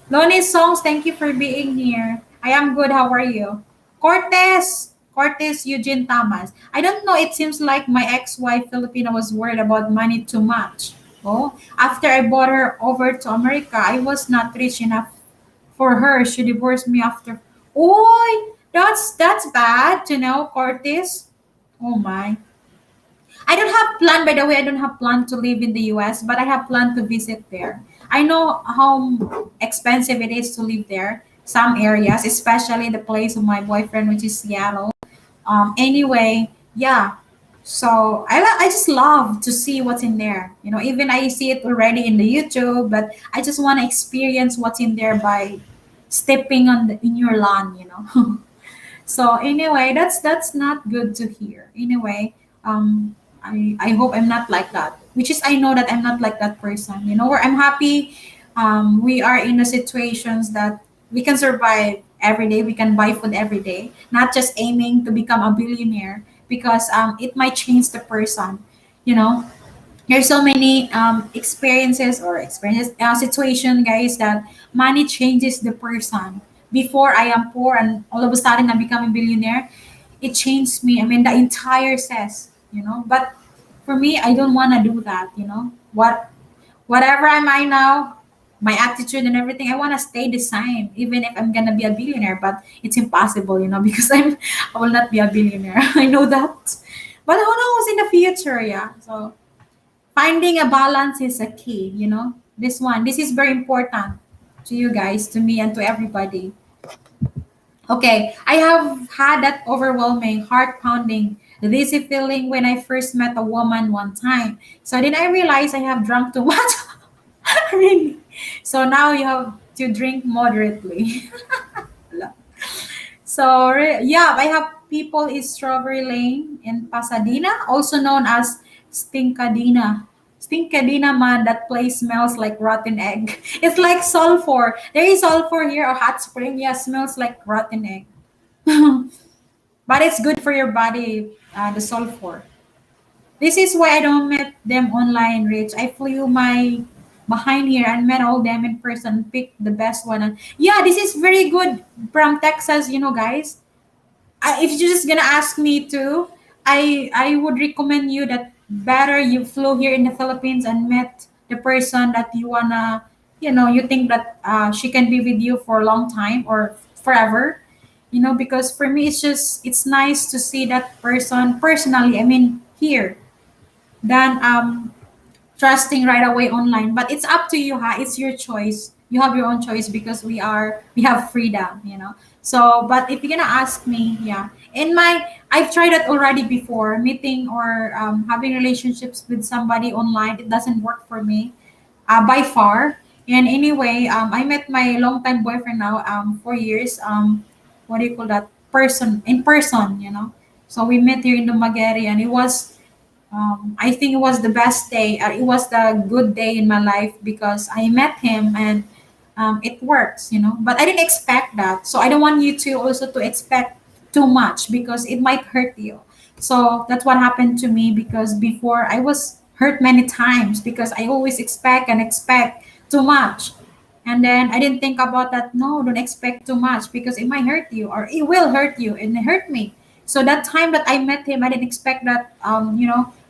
Lonnie Songs, thank you for being here. I am good. How are you? Cortez Eugene Tamas. I don't know. It seems like my ex-wife Filipina was worried about money too much. Oh, after I brought her over to America, I was not rich enough for her. She divorced me after. Oh, that's bad to know, Cortez. Oh my. I don't have plan, by the way, I don't have plan to live in the US, but I have plan to visit there. I know how expensive it is to live there, some areas, especially the place of my boyfriend, which is Seattle. Anyway, yeah. So I just love to see what's in there. Even I see it already in the YouTube, but I just want to experience what's in there by stepping in your lawn. So anyway, that's not good to hear. Anyway, I hope I'm not like that. Which is I know that I'm not like that person. Where I'm happy. We are in the situations that we can survive every day. We can buy food every day. Not just aiming to become a billionaire because it might change the person. You know, there's so many experiences or experiences situation, guys, that money changes the person. Before I am poor and all of a sudden I become a billionaire, it changed me. I mean, the entire says. But for me, I don't want to do that. Whatever am I now, my attitude and everything, I want to stay the same, even if I'm gonna be a billionaire. But it's impossible, because I will not be a billionaire. I know that, but who knows in the future? Yeah. So finding a balance is a key. This is very important to you guys, to me, and to everybody. Okay, I have had that overwhelming, heart pounding, dizzy feeling when I first met a woman one time. So then I realized I have drunk too much. Really. So now you have to drink moderately. So yeah, I have people in Strawberry Lane in Pasadena, also known as Stinkadina. Stinkadina, man, that place smells like rotten egg. It's like sulfur. There is sulfur here, a hot spring. Yeah, smells like rotten egg. But it's good for your body, the sulfur. This is why I don't met them online, Rich. I flew my behind here and met all them in person, picked the best one. And yeah, this is very good from Texas, guys. If you're just gonna ask me to, I would recommend you that better you flew here in the Philippines and met the person that you wanna, you think that she can be with you for a long time or forever. Because for me it's nice to see that person personally. I mean here than trusting right away online. But it's up to you, it's your choice. You have your own choice because we have freedom. So but if you're gonna ask me, yeah, I've tried it already before, meeting or having relationships with somebody online. It doesn't work for me, by far. And anyway, I met my longtime boyfriend now, 4 years. What do you call that? Person in person. So we met here in the Magere, and it was I think it was the best day. It was the good day in my life because I met him and it works. But I didn't expect that. So I don't want you to also to expect too much because it might hurt you. So that's what happened to me because before I was hurt many times because I always expect too much. And then I didn't think about that. No, don't expect too much because it might hurt you or it will hurt you and it hurt me. So that time that I met him, I didn't expect that,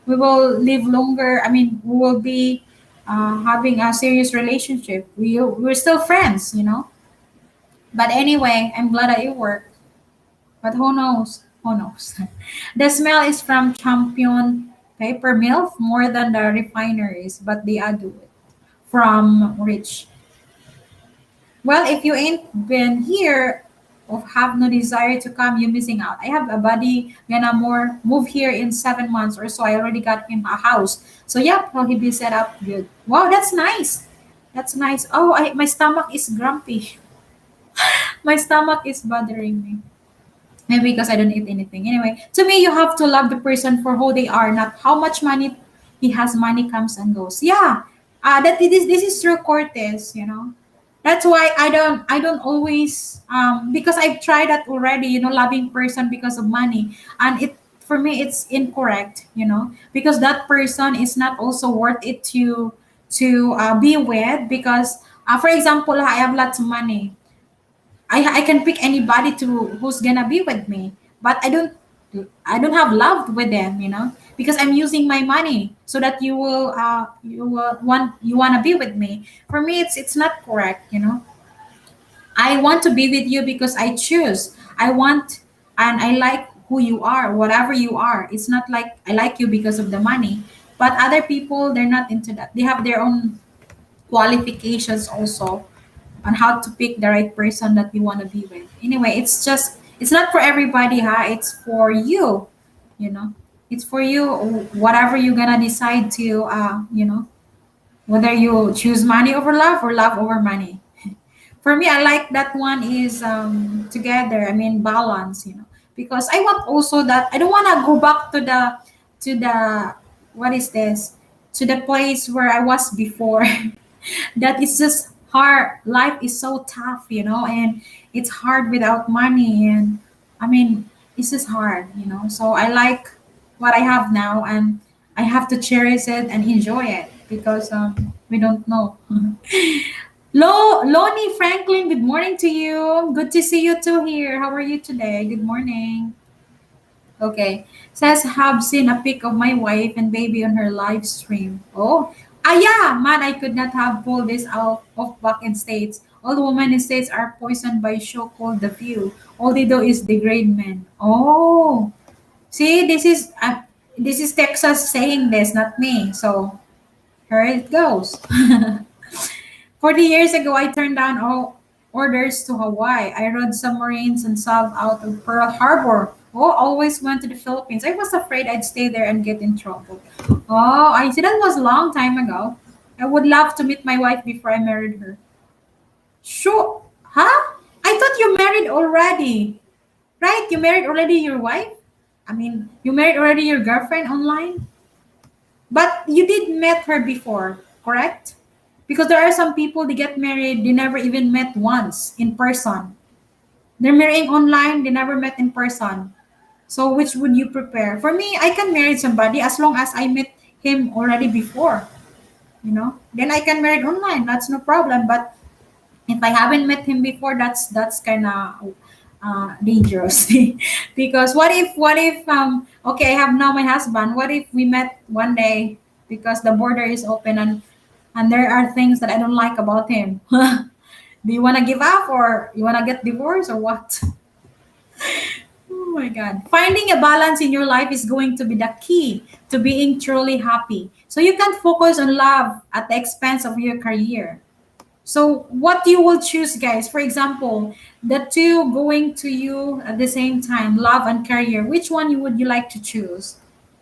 we will live longer. I mean, we will be having a serious relationship. We're still friends. But anyway, I'm glad that it worked. But who knows? Who knows? The smell is from Champion Paper Mill more than the refineries, but they are do it from Rich. Well, if you ain't been here, of have no desire to come, you're missing out. I have a buddy gonna more move here in 7 months or so. I already got him a house. So yeah, he'll be set up good. Wow, that's nice. That's nice. Oh, my stomach is grumpy. My stomach is bothering me. Maybe because I don't eat anything. Anyway, to me, you have to love the person for who they are, not how much money he has. Money comes and goes. Yeah, that this is true, Cortez. That's why I don't always because I've tried that already. Loving person because of money, and it for me it's incorrect. Because that person is not also worth it to be with. Because for example, I have lots of money. I can pick anybody to who's gonna be with me, but I don't have love with them, because I'm using my money so that you wanna be with me. For me, it's not correct. I want to be with you because I choose. I want and I like who you are, whatever you are. It's not like I like you because of the money. But other people, they're not into that. They have their own qualifications also on how to pick the right person that you want to be with. Anyway, it's not for everybody, huh? It's for you, you know. It's for you, whatever you're gonna decide to, whether you choose money over love or love over money. For me, I like that one is together. I mean, balance, because I want also that I don't want to go back to the what is this to the place where I was before. That is just hard. Life is so tough, and it's hard without money. And I mean, it's just hard. So I like what I have now, and I have to cherish it and enjoy it because we don't know. Lonnie Franklin, good morning to you. Good to see you too here. How are you today? Good morning. Okay. Says, have seen a pic of my wife and baby on her live stream. Oh, yeah, man, I could not have pulled this out of back in States. All the women in States are poisoned by show called The View. All they do is degrade men. Oh, see, this is Texas saying this, not me. So here it goes. 40 years ago, I turned down all orders to Hawaii. I rode submarines and sailed out of Pearl Harbor. Oh, always went to the Philippines. I was afraid I'd stay there and get in trouble. Oh, I see. That was a long time ago. I would love to meet my wife before I married her. Sure. Huh? I thought you married already. Right? You married already your wife? I mean, you married already your girlfriend online? But you did met her before, correct? Because there are some people they get married, they never even met once in person. They're marrying online, they never met in person. So which would you prepare? For me, I can marry somebody as long as I met him already before. Then I can marry online. That's no problem. But if I haven't met him before, that's kind of dangerous. Because what if okay, I have now my husband. What if we met one day because the border is open and there are things that I don't like about him? Do you want to give up or you want to get divorced or what? Oh my God. Finding a balance in your life is going to be the key to being truly happy. So you can focus on love at the expense of your career. So what you will choose, guys? For example, the two going to you at the same time, love and career. Which one would you like to choose?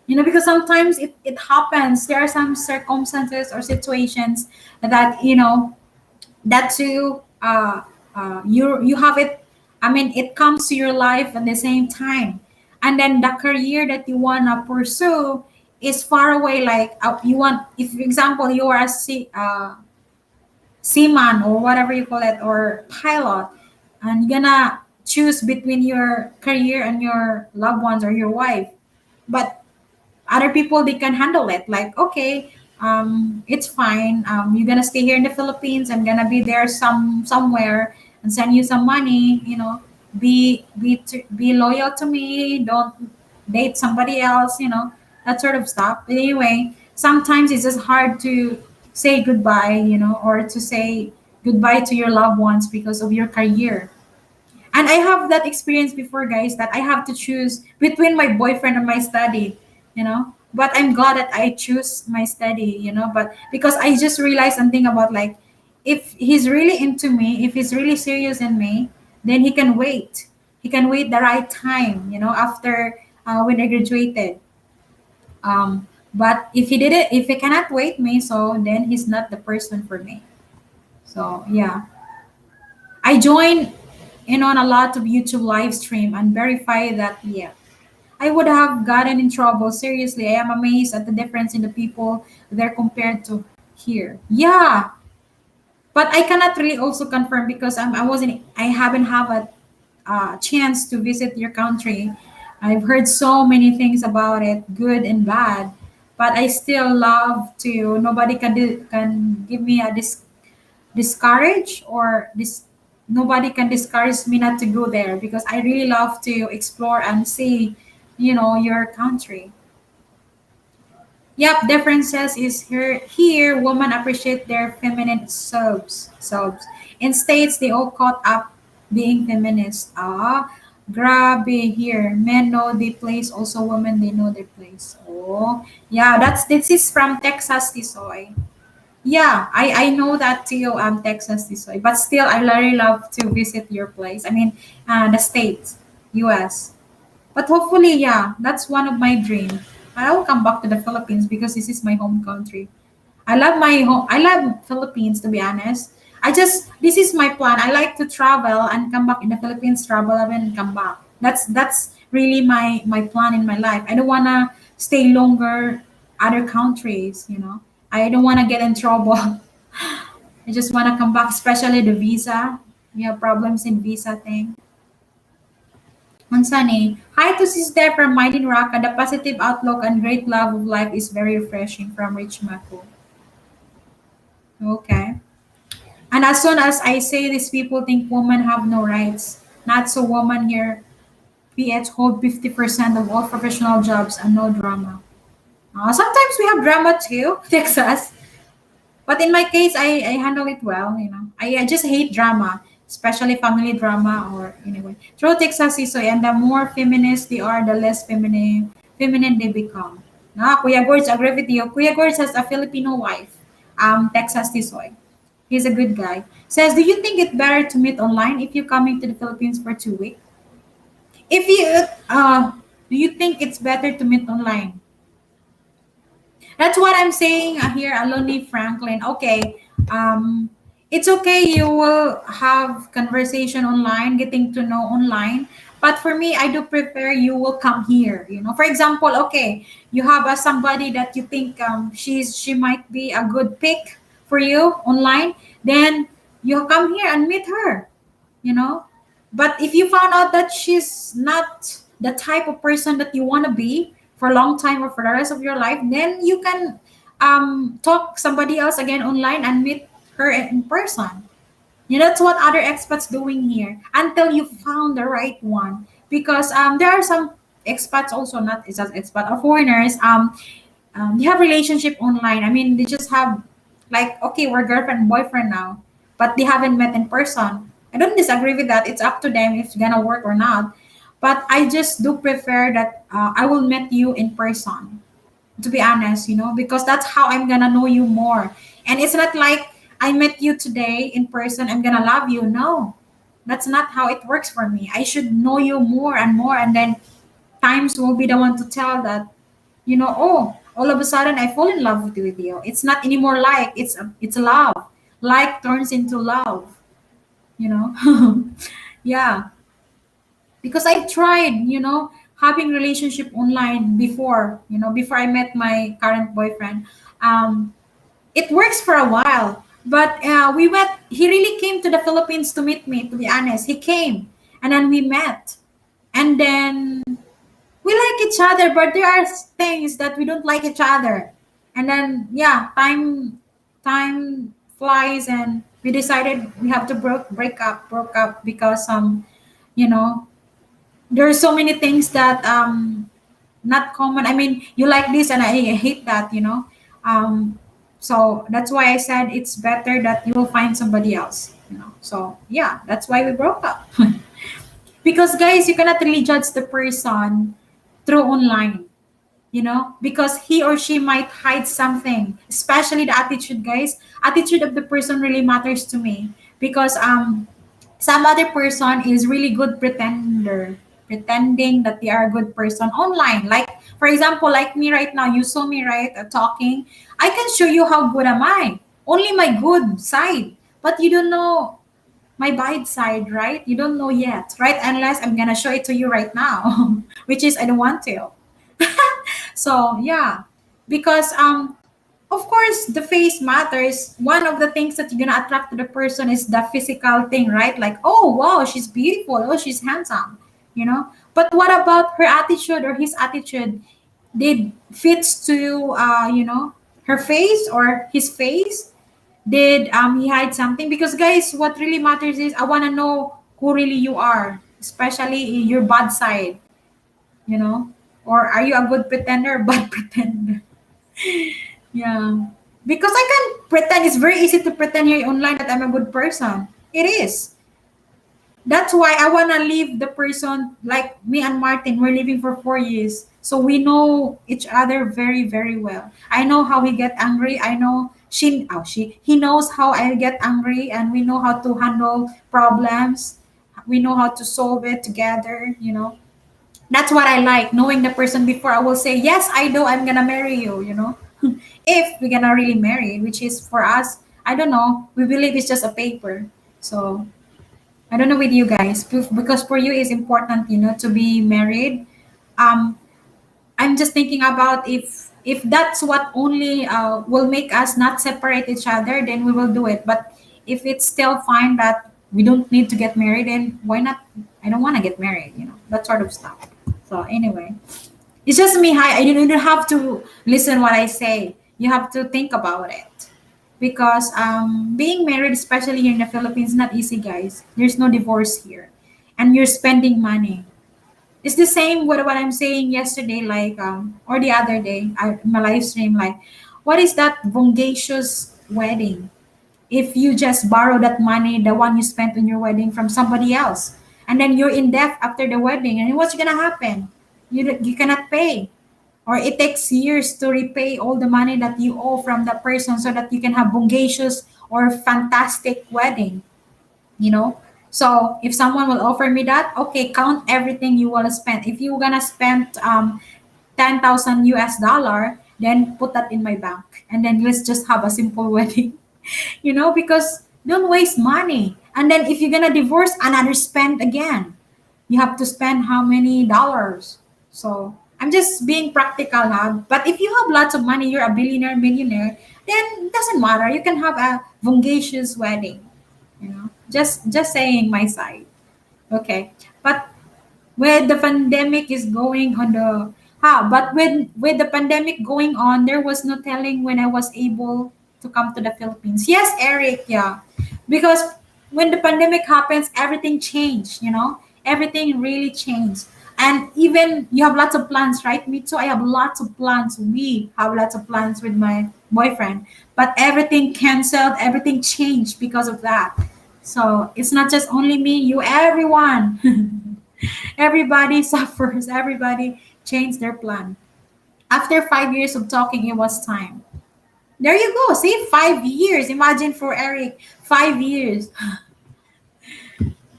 Because sometimes it happens. There are some circumstances or situations that you have it. I mean, it comes to your life at the same time, and then the career that you wanna pursue is far away. Like you want, if for example you are seaman or whatever you call it, or pilot, and you're gonna choose between your career and your loved ones or your wife. But other people, they can handle it, like, okay, it's fine, you're gonna stay here in the Philippines, I'm gonna be there somewhere and send you some money, be loyal to me, don't date somebody else, that sort of stuff. But anyway, sometimes it's just hard to say goodbye, or to say goodbye to your loved ones because of your career. And I have that experience before, guys, that I have to choose between my boyfriend and my study. But I'm glad that I choose my study. But because I just realized something about, like, if he's really into me, if he's really serious in me, then he can wait. He can wait the right time, after when I graduated. But if he cannot wait me, so then he's not the person for me. So yeah, I join in on a lot of YouTube live stream and verify that, yeah, I would have gotten in trouble. Seriously, I am amazed at the difference in the people there compared to here. Yeah, but I cannot really also confirm because I haven't have a chance to visit your country. I've heard so many things about it, good and bad, but I still love to. Nobody can give me a discourage or this. Nobody can discourage me not to go there because I really love to explore and see, your country. Yep, differences is here women appreciate their feminine subs. In states they all caught up being feminist. Grabe here. Men know their place, also women they know their place. Oh yeah, this is from Texas Tisoy. Yeah, I know that too, Texas Tisoy. But still I really love to visit your place. I mean the States, US. But hopefully, yeah, that's one of my dreams. I will come back to the Philippines because this is my home country. I love my home. I love Philippines to be honest. This is my plan. I like to travel and come back in the Philippines, travel and come back. That's really my plan in my life. I don't wanna stay longer other countries. I don't wanna get in trouble. I just wanna come back, especially the visa. We have problems in visa thing. Mansani, hi to sister from Mighty Raka. The positive outlook and great love of life is very refreshing from Rich Mako. Okay. And as soon as I say this, people think women have no rights. Not so women here. PH hold 50% of all professional jobs and no drama. Sometimes we have drama too, Texas. But in my case, I handle it well. I just hate drama, especially family drama or anyway. True Texas is so, and the more feminist they are, the less feminine they become. Kuya Gorge, agree with you. Kuya Gorge has a Filipino wife, Texas Tisoy. He's a good guy. Says, do you think it's better to meet online if you're coming to the Philippines for 2 weeks? If you, do you think it's better to meet online? That's what I'm saying here, Aloni Franklin. Okay, um, it's okay. You will have conversation online, getting to know online. But for me, I do prefer you will come here. For example, okay, you have somebody that you think she might be a good pick for you online. Then you come here and meet her you know but if you found out that she's not the type of person that you want to be for a long time or for the rest of your life, then you can talk somebody else again online and meet her in person. That's what other expats doing here until you found the right one, because there are some expats also, not just expat or foreigners, they have relationship online. I mean, they just have like, okay, we're girlfriend and boyfriend now, but they haven't met in person. I don't disagree with that. It's up to them if it's gonna work or not. But I just do prefer that I will meet you in person. To be honest, because that's how I'm gonna know you more. And it's not like I met you today in person, I'm gonna love you. No, that's not how it works for me. I should know you more and more, and then times will be the one to tell that oh, all of a sudden I fall in love with you. It's not anymore like it's love. Like turns into love, you know. Yeah, because I've tried, having relationship online before, before I met my current boyfriend. It works for a while, but we met. He really came to the Philippines to meet me. To be honest, he came, and then we met, and then we like each other, but there are things that we don't like each other. And then yeah, time flies, and we decided we have to broke up because you know there are so many things that not common. I mean, you like this and I hate that. Um, so that's why I said it's better that you will find somebody else. So yeah, that's why we broke up. Because guys, you cannot really judge the person through online, because he or she might hide something, especially the attitude, guys. Attitude of the person really matters to me, because Some other person is really good pretender, pretending that they are a good person online. Like, for example, like me right now, you saw me, right, talking. I can show you how good am I. Only my good side. But you don't know my bad side, right? You don't know yet, right? Unless I'm gonna show it to you right now, which is I don't want to. So yeah, because of course the face matters. One of the things that you're gonna attract to the person is the physical thing, right? Like, oh wow, she's beautiful, oh she's handsome, you know. But what about her attitude or his attitude? Did fits to her face or his face? Did he hide something? Because guys, what really matters is I wanna know who really you are, especially your bad side, you know? Or are you a good pretender or bad pretender? Yeah. Because I can pretend, it's very easy to pretend here online that I'm a good person. It is. That's why I wanna leave the person like me and Martin. We're living for 4 years. So we know each other very, very well. I know how he get angry. I know he knows how I get angry, and we know how to handle problems. We know how to solve it together. That's what I like, knowing the person before I will say, yes, I do, I'm gonna marry you. If we're gonna really marry, which is for us, I don't know, we believe it's just a paper. So I don't know with you guys, because for you it's important, to be married. Um, I'm just thinking about if that's what only will make us not separate each other, then we will do it. But if it's still fine that we don't need to get married, then why not? I don't want to get married, that sort of stuff. So anyway, it's just me. Hi, you don't have to listen what I say. You have to think about it, because being married, especially here in the Philippines, not easy, guys. There's no divorce here, and you're spending money. It's the same with what I'm saying yesterday, like or the other day, my live stream, like, what is that bongacious wedding? If you just borrow that money, the one you spent on your wedding, from somebody else, and then you're in debt after the wedding, and what's gonna happen? You cannot pay, or it takes years to repay all the money that you owe from that person, so that you can have bongacious or fantastic wedding you know so if someone will offer me that, okay, count everything you want to spend. If you're gonna spend 10,000 US dollar, then put that in my bank, and then let's just have a simple wedding. Because don't waste money, and then if you're gonna divorce, another spend again. You have to spend how many dollars? So I'm just being practical, huh? But if you have lots of money, you're a billionaire, millionaire, then it doesn't matter. You can have a bongacious wedding. Just saying my side. Okay. But with the pandemic is going on the but with the pandemic going on, there was no telling when I was able to come to the Philippines. Yes, Eric, yeah. Because when the pandemic happens, everything changed. Everything really changed. And even you have lots of plans, right? Me too. I have lots of plans. We have lots of plans with my boyfriend. But everything canceled, everything changed because of that. So it's not just only me, you, everyone. Everybody suffers. Everybody changed their plan. After 5 years of talking, it was time. There you go. See, 5 years. Imagine for Eric, 5 years.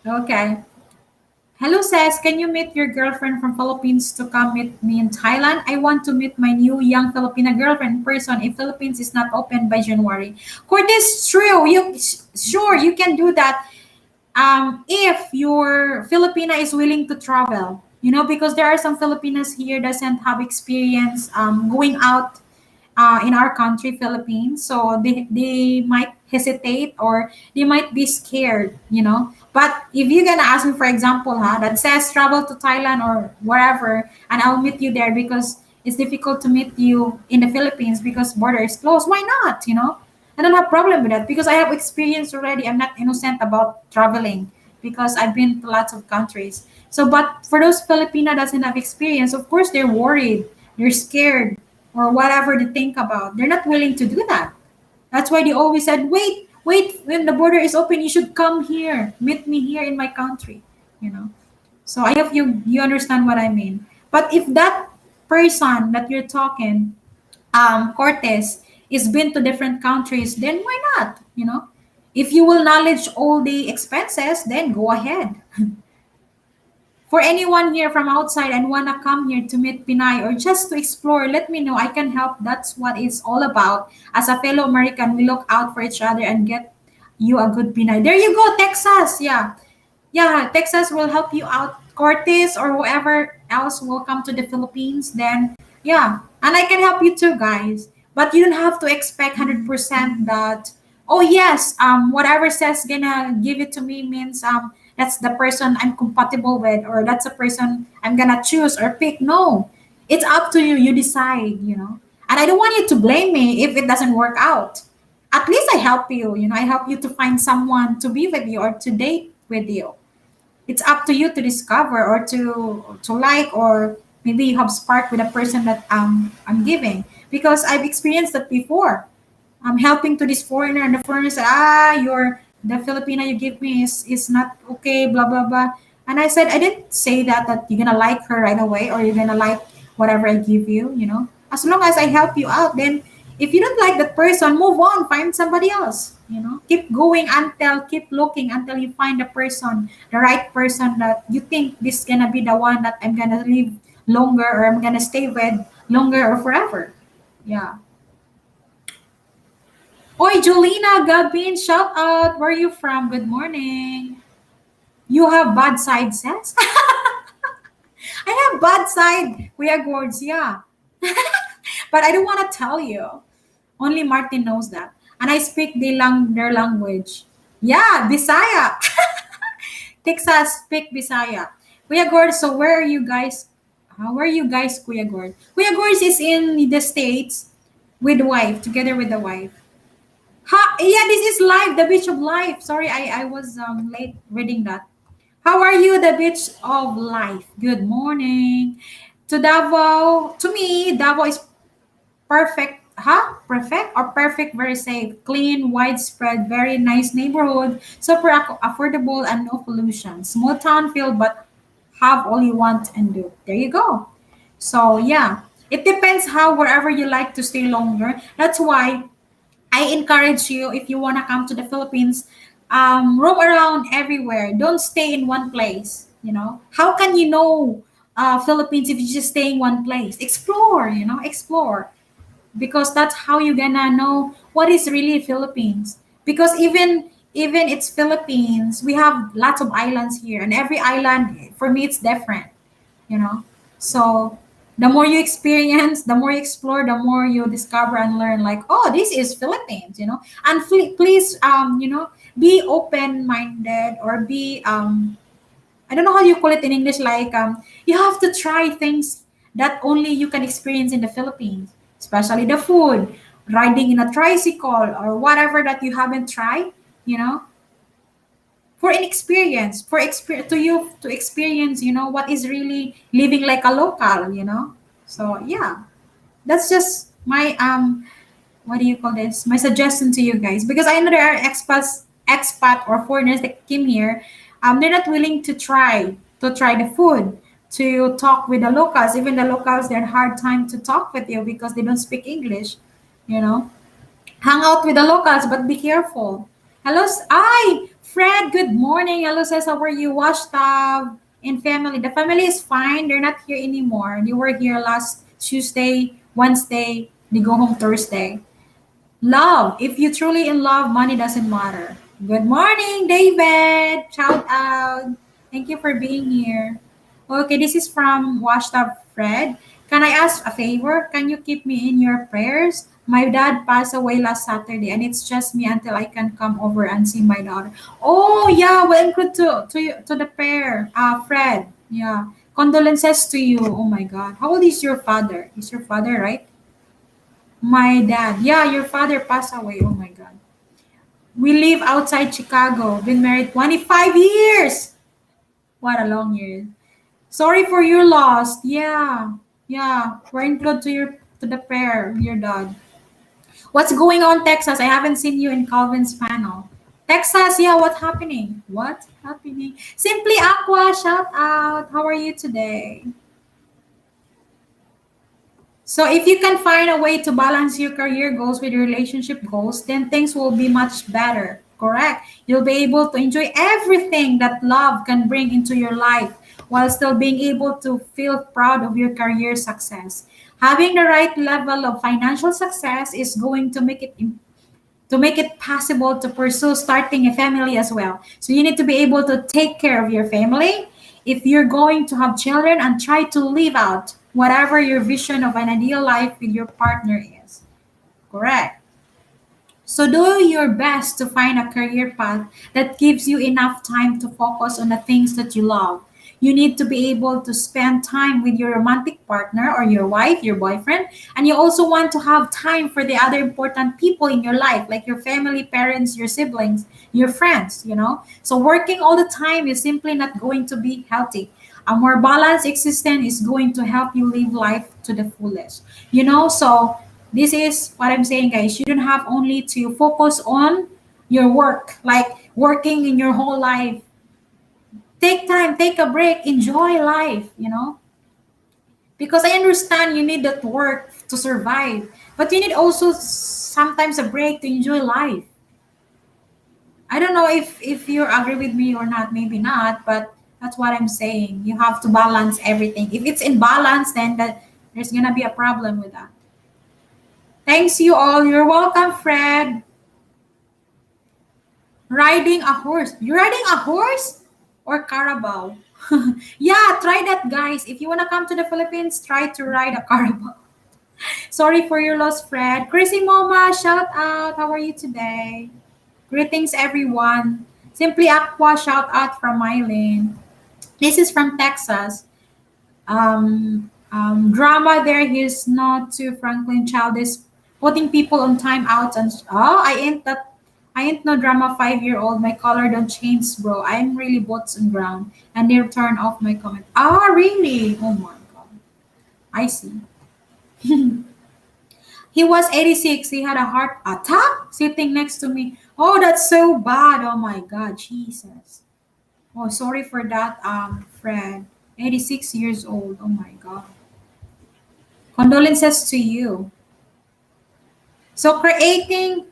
Okay. Hello, Cess. Can you meet your girlfriend from Philippines to come meet me in Thailand? I want to meet my new young Filipina girlfriend in person if Philippines is not open by January. Curtis, true. Sure, you can do that. If your Filipina is willing to travel, because there are some Filipinas here doesn't have experience going out in our country, Philippines. So they might hesitate, or they might be scared. But if you're gonna ask me, for example, that says travel to Thailand or wherever, and I'll meet you there, because it's difficult to meet you in the Philippines because border is closed. Why not? I don't have problem with that, because I have experience already. I'm not innocent about traveling, because I've been to lots of countries. So, but for those Filipina doesn't have experience, of course they're worried, they're scared, or whatever they think about. They're not willing to do that. That's why they always said, wait, wait, when the border is open, you should come here, meet me here in my country. You know. So I hope you understand what I mean. But if that person that you're talking, Cortez, is been to different countries, then why not? If you will knowledge all the expenses, then go ahead. For anyone here from outside and wanna come here to meet Pinay or just to explore, let me know. I can help. That's what it's all about. As a fellow American, we look out for each other and get you a good Pinay. There you go, Texas. Yeah. Yeah, Texas will help you out. Cortez or whoever else will come to the Philippines, then yeah, and I can help you too, guys. But you don't have to expect 100% that. Oh yes, whatever says gonna give it to me means that's the person I'm compatible with, or that's a person I'm gonna choose or pick. No, it's up to you. You decide, And I don't want you to blame me if it doesn't work out. At least I help you. I help you to find someone to be with you or to date with you. It's up to you to discover or to like, or maybe you have spark with a person that I'm giving, because I've experienced that before. I'm helping to this foreigner, and the foreigner said, you're the Filipina you give me is not okay, blah blah blah. And I said, I didn't say that you're gonna like her right away or you're gonna like whatever I give you, as long as I help you out. Then if you don't like that person, move on, find somebody else. Keep going until, keep looking until you find the person, the right person that you think this gonna be the one that I'm gonna live longer or I'm gonna stay with longer or forever. Yeah. Oi, Julina, Gabin, shout out. Where are you from? Good morning. You have bad side, Cess? I have bad side. We are gourds, yeah. But I don't want to tell you. Only Martin knows that. And I speak their language. Yeah, Bisaya. Texas speak Bisaya. Kuya Gord, so where are you guys? Where are you guys, Kuya Gord? Kuya Gord is in the States with the wife, together with the wife. Yeah, this is live, the beach of life. Sorry, I was late reading that. How are you, the beach of life? Good morning. To Davao, to me, Davao is perfect. Perfect or perfect, very safe, clean, widespread, very nice neighborhood, super affordable and no pollution. Small town feel, but have all you want and do. There you go. So yeah, it depends how wherever you like to stay longer. That's why I encourage you, if you want to come to the Philippines, roam around everywhere. Don't stay in one place. How can you know Philippines if you just stay in one place? Explore. Explore, because that's how you're gonna know what is really Philippines. Because even it's Philippines, we have lots of islands here, and every island for me it's different you know so the more you experience, the more you explore, the more you discover and learn, like, oh, this is Philippines. And please, be open minded, or be I don't know how you call it in English, like you have to try things that only you can experience in the Philippines, especially the food, riding in a tricycle, or whatever that you haven't tried you know for an experience, to you to experience, what is really living like a local. So yeah, that's just my what do you call this, my suggestion to you guys, because I know there are expat or foreigners that came here. They're not willing to try the food, to talk with the locals. Even the locals, they're hard time to talk with you because they don't speak English. you know Hang out with the locals, but be careful. Hello, Fred. Good morning. Hello, says, how are you? Washed up in family. The family is fine. They're not here anymore. They were here last Tuesday, Wednesday. They go home Thursday. Love. If you truly in love, money doesn't matter. Good morning, David. Shout out. Thank you for being here. Okay, this is from Washed Up Fred. Can I ask a favor? Can you keep me in your prayers? My dad passed away last Saturday, and it's just me until I can come over and see my daughter. Oh yeah, well, include to the pair, Fred. Yeah, condolences to you. Oh my God, how old is your father? Is your father right? My dad. Yeah, your father passed away. Oh my God. We live outside Chicago. Been married 25 years. What a long year. Sorry for your loss. Yeah. Yeah. We're included to the prayer, your dad. What's going on, Texas? I haven't seen you in Calvin's panel. Texas, yeah, what's happening? What's happening? Simply Aqua, shout out. How are you today? So if you can find a way to balance your career goals with your relationship goals, then things will be much better. Correct. You'll be able to enjoy everything that love can bring into your life while still being able to feel proud of your career success. Having the right level of financial success is going to make it possible to pursue starting a family as well. So you need to be able to take care of your family. If you're going to have children, and try to live out whatever your vision of an ideal life with your partner is. Correct. So do your best to find a career path that gives you enough time to focus on the things that you love. You need to be able to spend time with your romantic partner or your wife, your boyfriend, and you also want to have time for the other important people in your life, like your family, parents, your siblings, your friends, you know? So working all the time is simply not going to be healthy. A more balanced existence is going to help you live life to the fullest. You know, so this is what I'm saying, guys. You don't have only to focus on your work, like working in your whole life. Take time, take a break, enjoy life, you know? Because I understand you need that work to survive, but you need also sometimes a break to enjoy life. I don't know if you agree with me or not, maybe not, but that's what I'm saying. You have to balance everything. If it's in balance, then there's gonna be a problem with that. Thanks you all. You're welcome, Fred. Riding a horse. You're riding a horse or carabao? Yeah, try that, guys. If you want to come to the Philippines, try to ride a carabao. Sorry for your loss, Fred. Chrissy Moma, shout out. How are you today? Greetings, everyone. Simply Aqua, shout out from Mylene. This is from Texas. Drama there. He's not too Franklin Childish, putting people on timeouts and oh, I ain't no drama 5-year-old. My color don't change, bro. I'm really boots on ground, and they'll turn off my comment. Ah, really? Oh my god. I see. He was 86. He had a heart attack sitting next to me. Oh, that's so bad. Oh my god, Jesus. Oh, sorry for that, Fred. 86 years old. Oh my god. Condolences to you. So creating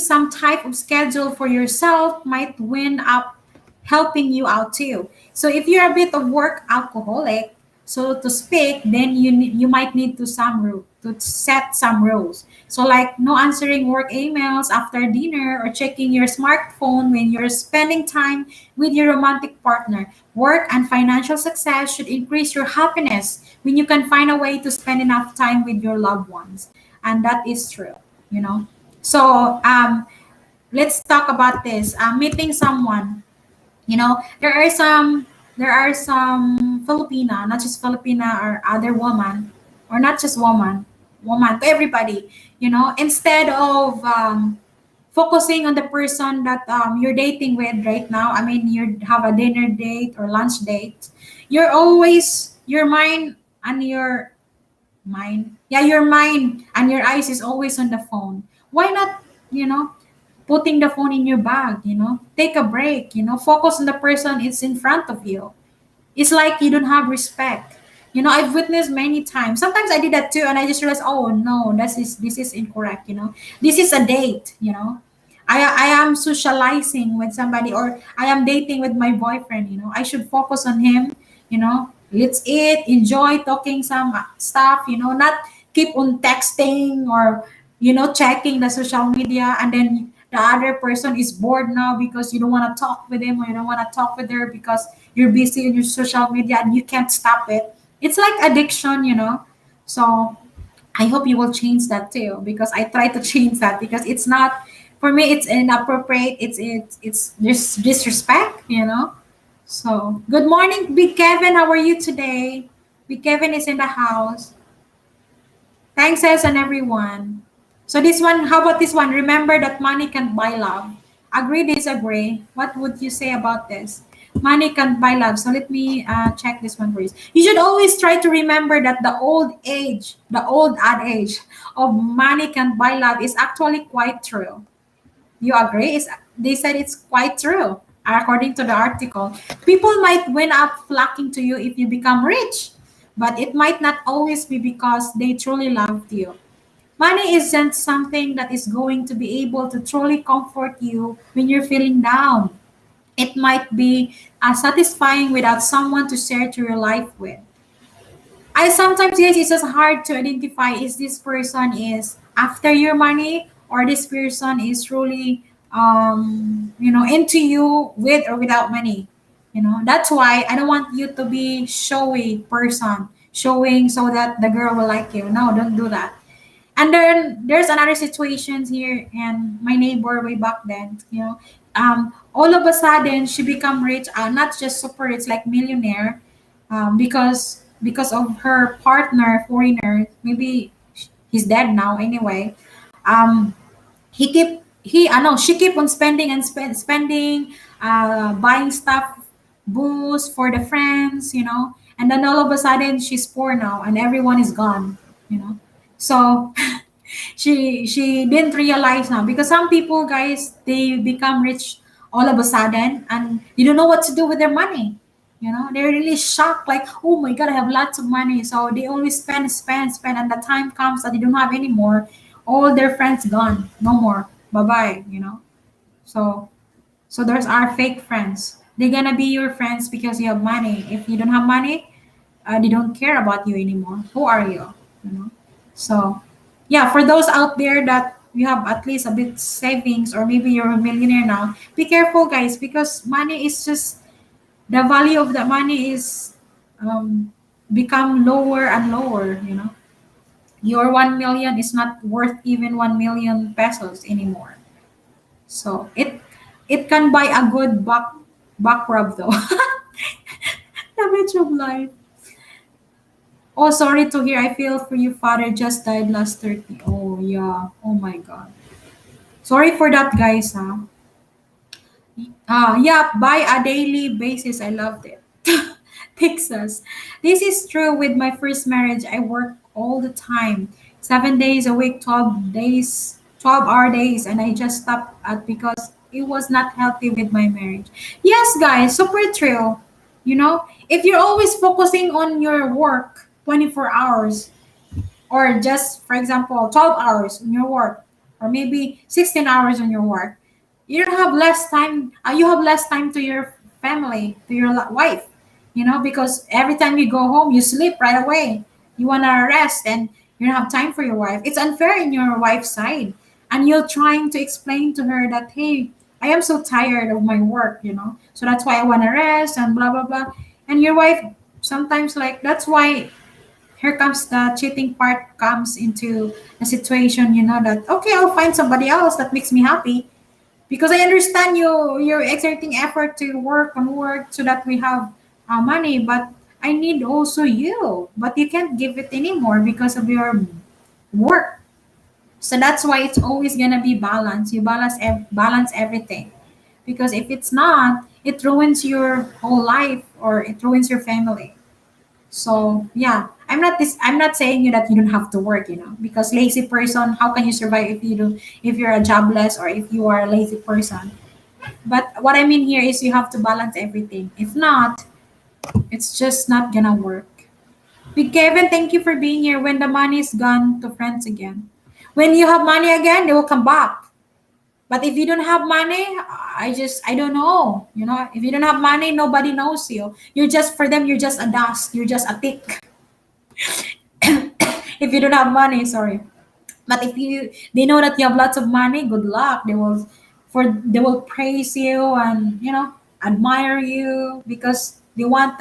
some type of schedule for yourself might wind up helping you out too. So if you're a bit of work alcoholic, so to speak, then you might need to set some rules. So like no answering work emails after dinner or checking your smartphone when you're spending time with your romantic partner. Work and financial success should increase your happiness when you can find a way to spend enough time with your loved ones. And that is true, you know. So let's talk about this. Meeting someone. You know, there are some Filipina, not just Filipina or other woman, or not just woman to everybody. You know, instead of focusing on the person that you're dating with right now. I mean, you have a dinner date or lunch date. You're always your mind and your eyes is always on the phone. Why not, you know, putting the phone in your bag, you know? Take a break, you know, focus on the person it's in front of you. It's like you don't have respect. You know, I've witnessed many times. Sometimes I did that too, and I just realized, oh no, this is incorrect. You know, this is a date. You know, I am socializing with somebody, or I am dating with my boyfriend. You know, I should focus on him. You know, let's eat, enjoy talking some stuff. You know, not keep on texting or checking the social media, and then the other person is bored now because you don't want to talk with him or you don't want to talk with her because you're busy in your social media and you can't stop it. It's like addiction, you know. So I hope you will change that too, because I try to change that, because it's not, for me it's inappropriate. It's disrespect, you know. So good morning, Big Kevin. How are you today? Big Kevin is in the house. Thanks, Cess, and everyone. So this one, how about this one? Remember that money can't buy love. Agree, disagree? What would you say about this? Money can't buy love. So let me check this one for you. You should always try to remember that the old adage of money can't buy love is actually quite true. You agree? They said it's quite true. According to the article, people might win up flocking to you if you become rich, but it might not always be because they truly loved you. Money isn't something that is going to be able to truly comfort you when you're feeling down. It might be satisfying without someone to share to your life with. I sometimes guess it's just hard to identify is this person is after your money or this person is truly into you with or without money. That's why I don't want you to be showy person, showing so that the girl will like you. No, don't do that. And then there's another situations here and my neighbor way back then, all of a sudden she become rich, not just super rich like millionaire, because of her partner foreigner. Maybe he's dead now anyway. Um, I know she keep on spending and spending, buying stuff, booze for the friends, and then all of a sudden she's poor now and everyone is gone, so she didn't realize now because some people guys they become rich all of a sudden and you don't know what to do with their money. They're really shocked like, oh my god, I have lots of money, so they always spend, and the time comes that they don't have any more. All their friends gone, no more, bye bye. So there's our fake friends. They're gonna be your friends because you have money. If you don't have money, they don't care about you anymore. Who are you? You know. So, yeah, for those out there that you have at least a bit savings or maybe you're a millionaire now, be careful, guys, because money is just the value of the money is become lower and lower. Your 1 million is not worth even 1 million pesos anymore. So it can buy a good back rub though. The bitch of life. Oh, sorry to hear. I feel for you. Father just died last 30. Oh, yeah. Oh, my God. Sorry for that, guys. Huh? Yeah, by a daily basis. I loved it. Texas. This is true with my first marriage. I work all the time, 7 days a week, 12 days, 12-hour days, and I just stopped at because it was not healthy with my marriage. Yes, guys, super true. If you're always focusing on your work 24 hours, or just for example 12 hours on your work or maybe 16 hours on your work, you have less time to your family, to your wife, because every time you go home you sleep right away. You want to rest and you don't have time for your wife. It's unfair in your wife's side, and you're trying to explain to her that, hey, I am so tired of my work, so that's why I want to rest and blah blah blah. And your wife sometimes like, that's why here comes the cheating part comes into a situation, that okay, I'll find somebody else that makes me happy because I understand you're exerting effort to work and work so that we have money, but I need also you, but you can't give it anymore because of your work. So that's why it's always gonna be balance. You balance everything, because if it's not, it ruins your whole life or it ruins your family. So yeah, I'm not saying you that you don't have to work, because lazy person, how can you survive if you do if you're a jobless or if you are a lazy person? But what I mean here is you have to balance everything. If not, it's just not gonna work. Big Kevin, thank you for being here. When the money is gone, to friends again. When you have money again, they will come back. But if you don't have money, I don't know. If you don't have money, nobody knows you. You're just for them. You're just a dust. You're just a tick. If you don't have money, sorry. But if they know that you have lots of money, good luck. They will praise you and admire you because they want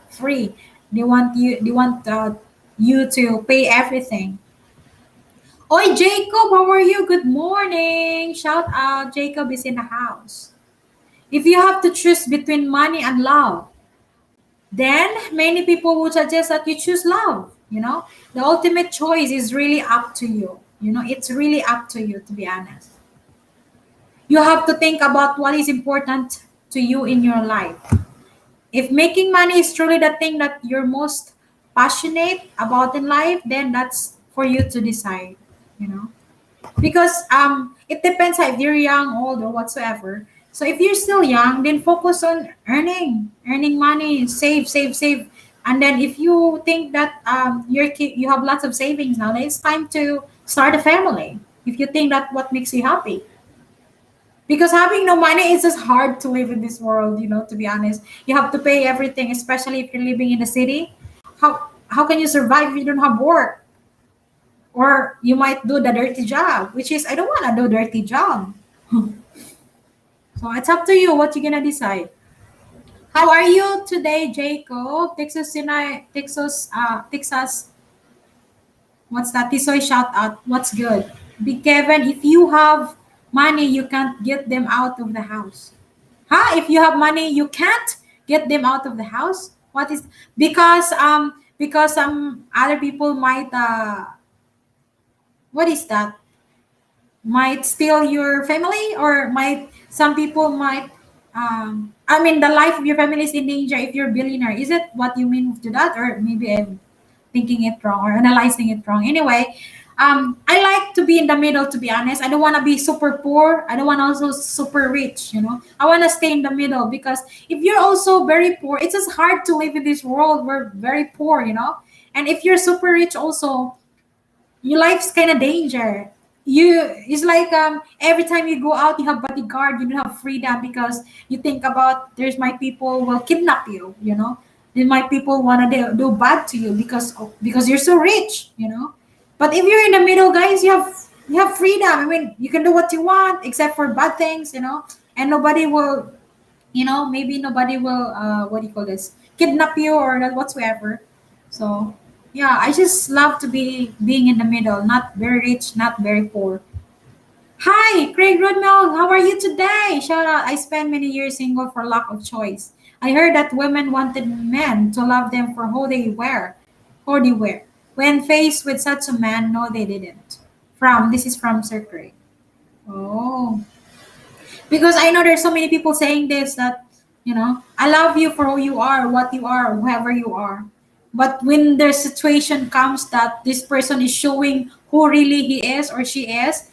free. They want you to pay everything. Oi, Jacob, how are you? Good morning. Shout out, Jacob is in the house. If you have to choose between money and love, then many people would suggest that you choose love. The ultimate choice is really up to you. It's really up to you, to be honest. You have to think about what is important to you in your life. If making money is truly the thing that you're most passionate about in life, then that's for you to decide, you know. Because it depends if you're young, old, or whatsoever. So if you're still young, then focus on earning money, save, save, save. And then if you think that you have lots of savings now, then it's time to start a family. If you think that what makes you happy, because having no money is just hard to live in this world. To be honest, you have to pay everything, especially if you're living in the city. How can you survive if you don't have work? Or you might do the dirty job, which is I don't want to do dirty job. So it's up to you what you're gonna decide. How are you today, Jacob? Texas. What's that? Tisoy shout out. What's good? Big Kevin, if you have money, you can't get them out of the house. Huh? If you have money, you can't get them out of the house. What is because some other people might what is that? Might steal your family, or might some people might I mean the life of your family is in danger if you're a billionaire. Is it what you mean to that, or maybe I'm thinking it wrong or analyzing it wrong? Anyway, I like to be in the middle, to be honest. I don't want to be super poor, I don't want also super rich. I want to stay in the middle, because if you're also very poor, it's just hard to live in this world. We're very poor. And if you're super rich also, your life's kind of danger. It's like every time you go out, you have bodyguard. You don't have freedom, because you think about there's my people will kidnap you. Then my people want to do bad to you because you're so rich. But if you're in the middle, guys, you have freedom. I mean, you can do what you want except for bad things. And nobody will, maybe nobody will what do you call this, kidnap you or that whatsoever. So yeah, I just love to be being in the middle, not very rich, not very poor. Hi, Craig Rodmel, how are you today? Shout out. I spent many years single for lack of choice. I heard that women wanted men to love them for who they were. When faced with such a man, no, they didn't. This is from Sir Craig. Oh, because I know there's so many people saying this, that I love you for who you are, what you are, whoever you are. But when their situation comes that this person is showing who really he is or she is,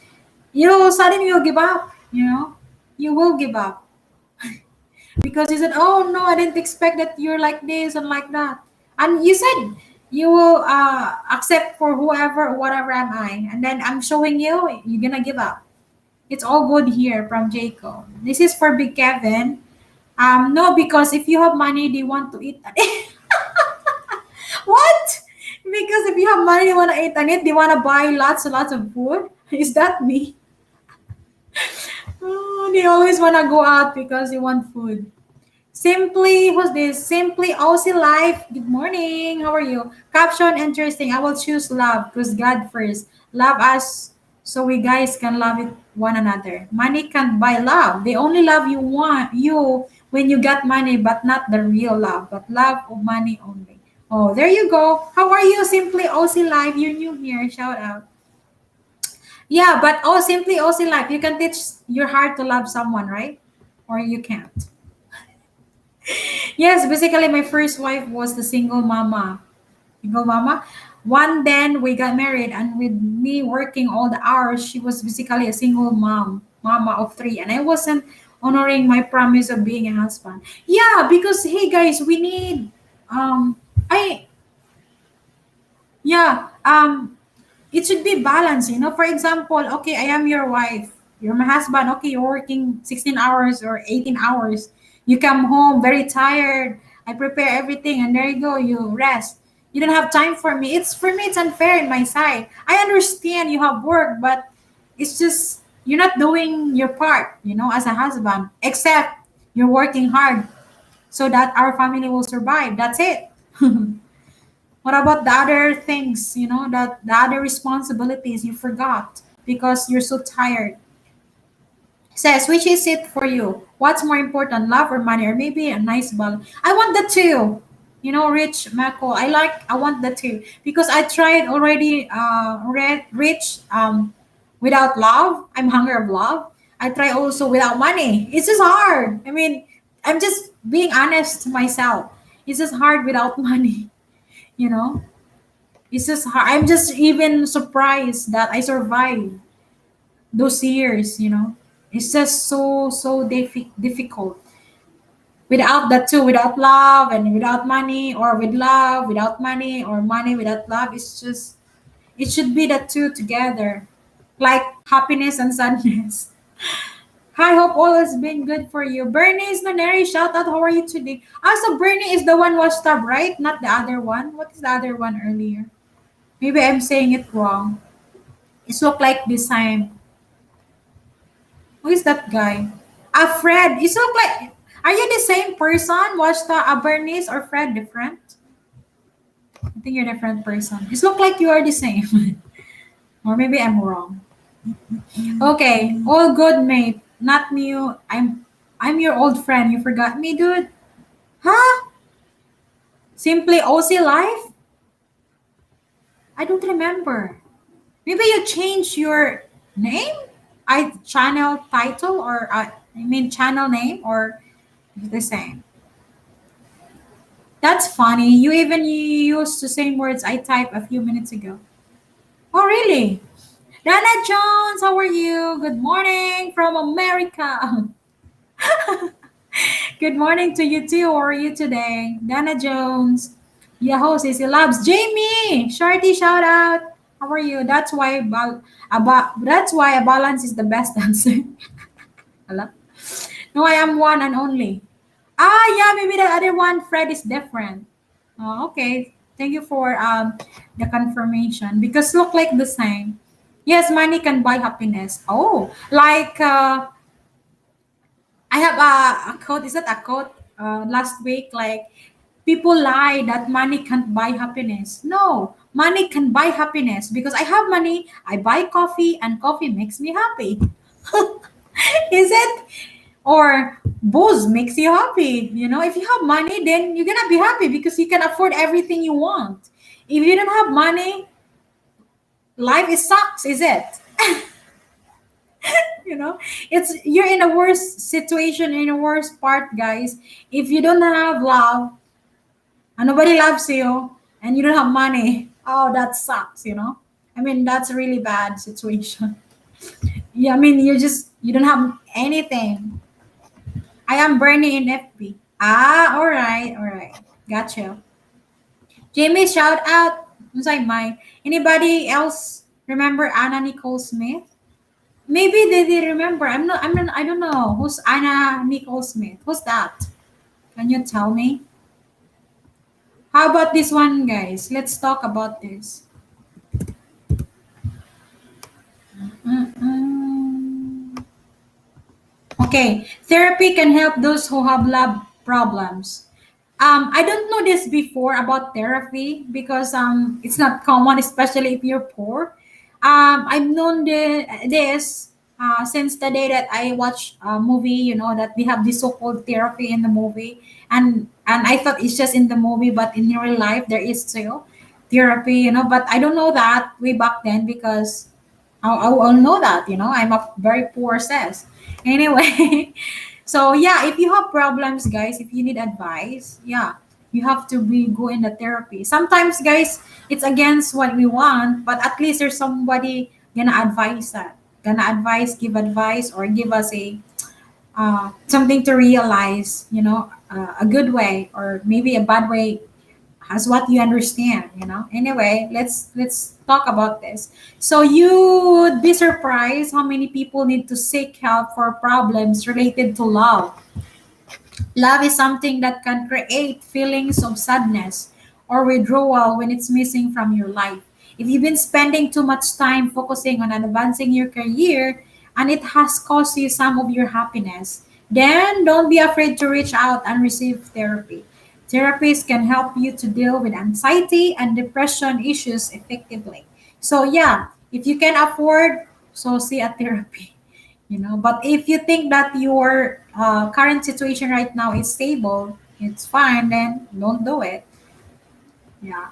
suddenly you'll give up. You will give up, because you said, "Oh no, I didn't expect that you're like this and like that," and you said you will accept for whoever, whatever am I, and then I'm showing you, you're gonna give up. It's all good here from Jacob. This is for Big Kevin. No, because if you have money, they want to eat. What? Because if you have money, they want to eat on it. They want to buy lots and lots of food. Is that me? Oh, they always want to go out because they want food. Simply, who's this? Simply Aussie Life. Good morning. How are you? Caption interesting. I will choose love because God first. Love us so we guys can love it one another. Money can't buy love. They only love you when you got money, but not the real love, but love of money only. Oh, there you go. How are you? Simply Aussie Life. You're new here. Shout out. Yeah, but simply Aussie Life. You can teach your heart to love someone, right? Or you can't. Yes, basically my first wife was the single mama. Single mama. One then we got married, and with me working all the hours, she was basically a single mama of three, and I wasn't honoring my promise of being a husband. Yeah, because hey guys, we need I yeah it should be balanced. For example, okay, I am your wife, you're my husband. Okay, you're working 16 hours or 18 hours. You come home very tired. I prepare everything, and there you go, you rest. You don't have time for me. For me, it's unfair in my side. I understand you have work, but it's just you're not doing your part, as a husband, except you're working hard so that our family will survive. That's it. What about the other things, that the other responsibilities you forgot because you're so tired? Says, which is it for you? What's more important, love or money, or maybe a nice balance? I want the two. Rich Mako. I want the two, because I tried already. Rich without love. I'm hungry of love. I try also without money. It's just hard. I mean, I'm just being honest to myself. It's just hard without money. You know. It's just hard. I'm just even surprised that I survived those years. It's just so difficult. Without the two, without love and without money, or with love without money, or money without love, it's just, it should be the two together, like happiness and sadness. Hi, hope all has been good for you. Bernice Maneri, shout out. How are you today? Also, Bernie is the one washed up, right? Not the other one. What is the other one earlier? Maybe I'm saying it wrong. It look like the same. Who is that guy? Fred. It look like. Are you the same person? Watch the Bernice or Fred different? I think you're a different person. It look like you are the same. Or maybe I'm wrong. Okay, all good, mate. Not new. I'm your old friend. You forgot me, dude. Huh? Simply OC Life? I don't remember. Maybe you changed your name? I channel title, or I mean channel name, or the same. That's funny. You even used the same words I typed a few minutes ago. Oh, really? Dana Jones, how are you? Good morning from America. Good morning to you too. How are you today? Dana Jones. Yahoo says he loves Jamie. Shorty, shout out. How are you? That's why a balance is the best answer. Hello? No, I am one and only. Ah, yeah, maybe the other one, Fred, is different. Oh, okay. Thank you for the confirmation, because look like the same. Yes, money can buy happiness. Oh, like I have a quote. Is that a quote? Last week, like people lie that money can't buy happiness. No, money can buy happiness, because I have money. I buy coffee, and coffee makes me happy. Is it? Or booze makes you happy. You know, if you have money, then you're gonna be happy because you can afford everything you want. If you don't have money, life is sucks. Is it? You know, it's, you're in a worse situation, in a worse part, guys. If you don't have love and nobody loves you, and you don't have money, oh, that sucks. You know, I mean, that's a really bad situation. Yeah, I mean, you don't have anything. I am Bernie in FB. Ah, all right, all right, gotcha. Jamie, shout out. Who's I my Anybody else remember Anna Nicole Smith? Maybe they did remember. I'm not. I don't know. Who's Anna Nicole Smith? Who's that? Can you tell me? How about this one, guys? Let's talk about this. Mm-mm. Okay, therapy can help those who have love problems. I don't know this before about therapy, because it's not common, especially if you're poor. I've known this since the day that I watched a movie. You know that they have this so-called therapy in the movie, and I thought it's just in the movie, but in real life there is still therapy. You know, but I don't know that way back then, because I'll know that. You know, I'm a very poor Cess. Anyway, so yeah, if you have problems, guys, if you need advice, yeah, you have to be go in the therapy. Sometimes, guys, it's against what we want, but at least there's somebody gonna advise that, gonna advise, give advice, or give us a something to realize. You know, a good way or maybe a bad way, as what you understand. You know. Anyway, let's talk about this. So you would be surprised how many people need to seek help for problems related to love. Love is something that can create feelings of sadness or withdrawal when it's missing from your life. If you've been spending too much time focusing on advancing your career and it has cost you some of your happiness, then don't be afraid to reach out and receive therapy. Therapists can help you to deal with anxiety and depression issues effectively. So yeah, if you can afford, so see a therapy. You know, but if you think that your current situation right now is stable, it's fine, then don't do it. Yeah.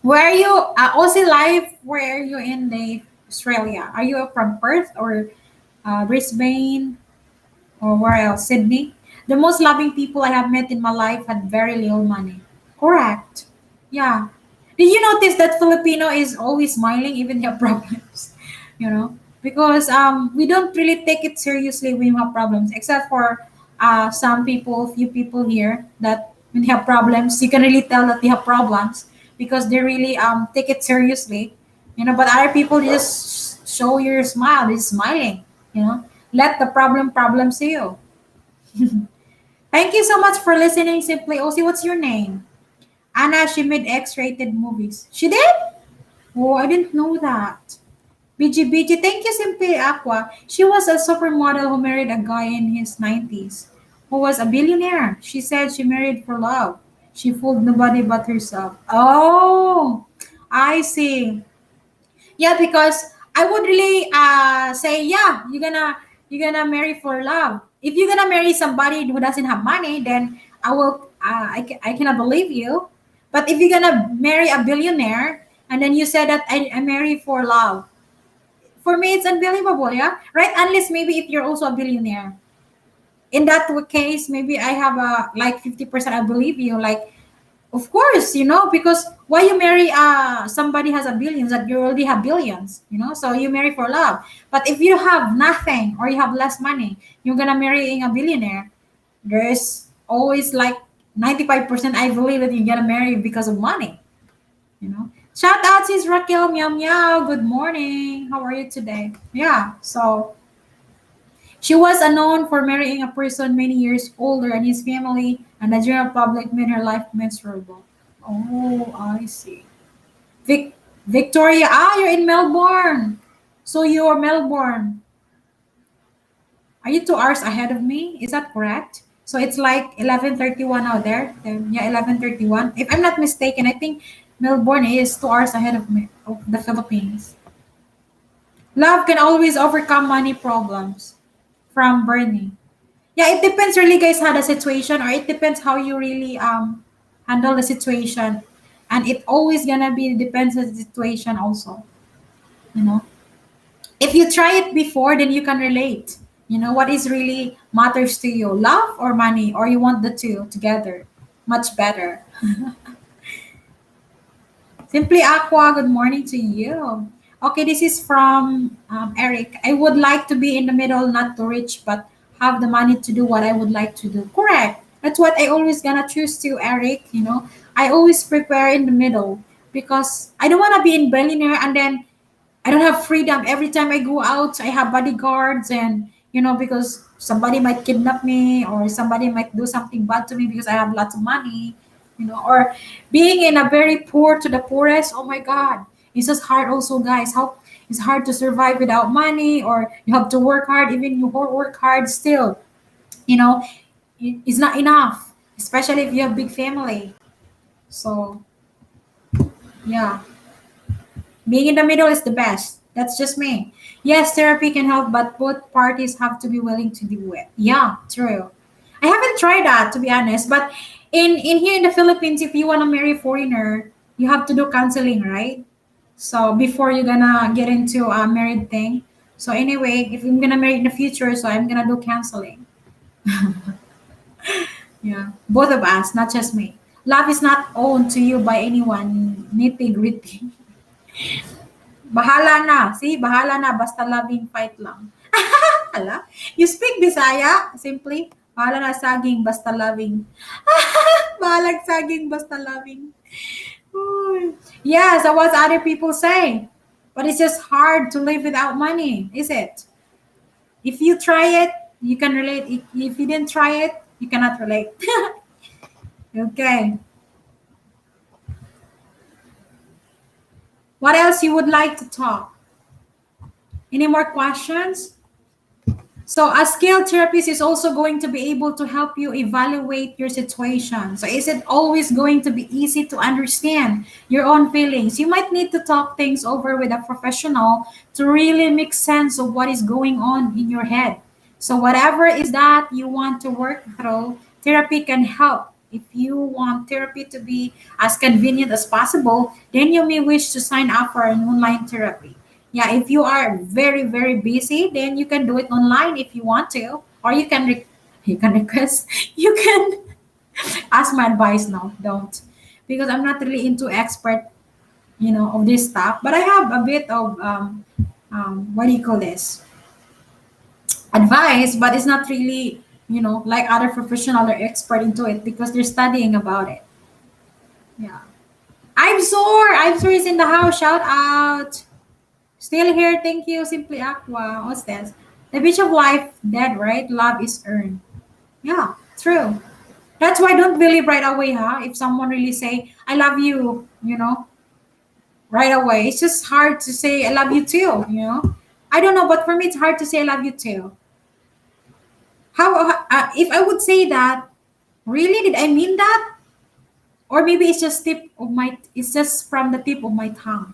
Where are you, Aussie Life, where are you in the Australia? Are you from Perth or Brisbane, or where else, Sydney? The most loving people I have met in my life had very little money. Correct. Yeah. Did you notice that Filipino is always smiling even they have problems? You know, because we don't really take it seriously when we have problems, except for some people, few people here that when they have problems, you can really tell that they have problems because they really take it seriously, But other people just show your smile, they're smiling, Let the problem see you. Thank you so much for listening, Simply OC. What's your name? Anna, she made X-rated movies. She did? Oh, I didn't know that. BG, thank you, Simply Aqua. She was a supermodel who married a guy in his 90s who was a billionaire. She said she married for love. She fooled nobody but herself. Oh, I see. Yeah, because I would really say, yeah, you're gonna marry for love. If you're gonna marry somebody who doesn't have money, then I cannot believe you. But if you're gonna marry a billionaire and then you said that I marry for love, for me it's unbelievable, yeah, right? Unless maybe if you're also a billionaire, in that case maybe I have a like 50% I believe you, like of course, because why you marry somebody has a billions that you already have billions, so you marry for love. But if you have nothing or you have less money, you're gonna marry a billionaire. There's always like 95% I believe that you're gonna marry because of money. Shout out sis Raquel, meow meow, good morning, how are you today? Yeah, so she was known for marrying a person many years older than his family, and the general public made her life miserable. Oh, I see. Victoria, you're in Melbourne. So you're Melbourne. Are you 2 hours ahead of me? Is that correct? So it's like 11:31 out there. Yeah, 11:31. If I'm not mistaken, I think Melbourne is 2 hours ahead of me, of the Philippines. Love can always overcome money problems. From Bernie. Yeah, it depends really, guys, how the situation, or it depends how you really handle the situation, and it always gonna be depends on the situation also. You know, if you try it before, then you can relate. What is really matters to you, love or money, or you want the two together, much better. Simply Aqua, good morning to you. Okay, this is from Eric. I would like to be in the middle, not too rich, but have the money to do what I would like to do. Correct. That's what I always gonna choose to, Eric. I always prepare in the middle because I don't wanna be in billionaire and then I don't have freedom. Every time I go out, I have bodyguards, and because somebody might kidnap me or somebody might do something bad to me because I have lots of money, or being in a very poor to the poorest. Oh my God, it's just hard. Also, guys, how it's hard to survive without money, or you have to work hard. Even you work hard, still, you know, it's not enough, especially if you have big family. So yeah. Being in the middle is the best. That's just me. Yes, therapy can help, but both parties have to be willing to do it. Yeah, true. I haven't tried that, to be honest, but in here in the Philippines, if you want to marry a foreigner, you have to do counseling, right? So before you're gonna get into a married thing. So anyway, if I'm gonna marry in the future, so I'm gonna do counseling. Yeah, both of us, not just me. Love is not owned to you by anyone. Nitty gritty. Bahala na. See, bahala na. Basta loving fight lang. Hala? You speak Bisaya? Simply, bahala na saging, basta loving. Bahalag saging, basta loving. Uy. Yeah, so what other people say? But it's just hard to live without money, is it? If you try it, you can relate. If you didn't try it, you cannot relate. Okay. What else you would like to talk? Any more questions? So a skilled therapist is also going to be able to help you evaluate your situation. So is it always going to be easy to understand your own feelings? You might need to talk things over with a professional to really make sense of what is going on in your head. So whatever is that you want to work through, therapy can help. If you want therapy to be as convenient as possible, then you may wish to sign up for an online therapy. Yeah, if you are very very busy, then you can do it online if you want to, or you can request. You can ask my advice. No, don't, because I'm not really into expert, of this stuff. But I have a bit of what do you call this, advice, but it's not really. like other professional or expert into it because they're studying about it. Yeah. I'm sore is in the house. Shout out. Still here. Thank you. Simply Aqua. What's this? The beach of life, dead, right? Love is earned. Yeah, true. That's why I don't believe right away, huh? If someone really say, I love you, right away. It's just hard to say I love you too. I don't know, but for me it's hard to say I love you too. How if I would say that, really did I mean that? Or maybe it's just from the tip of my tongue.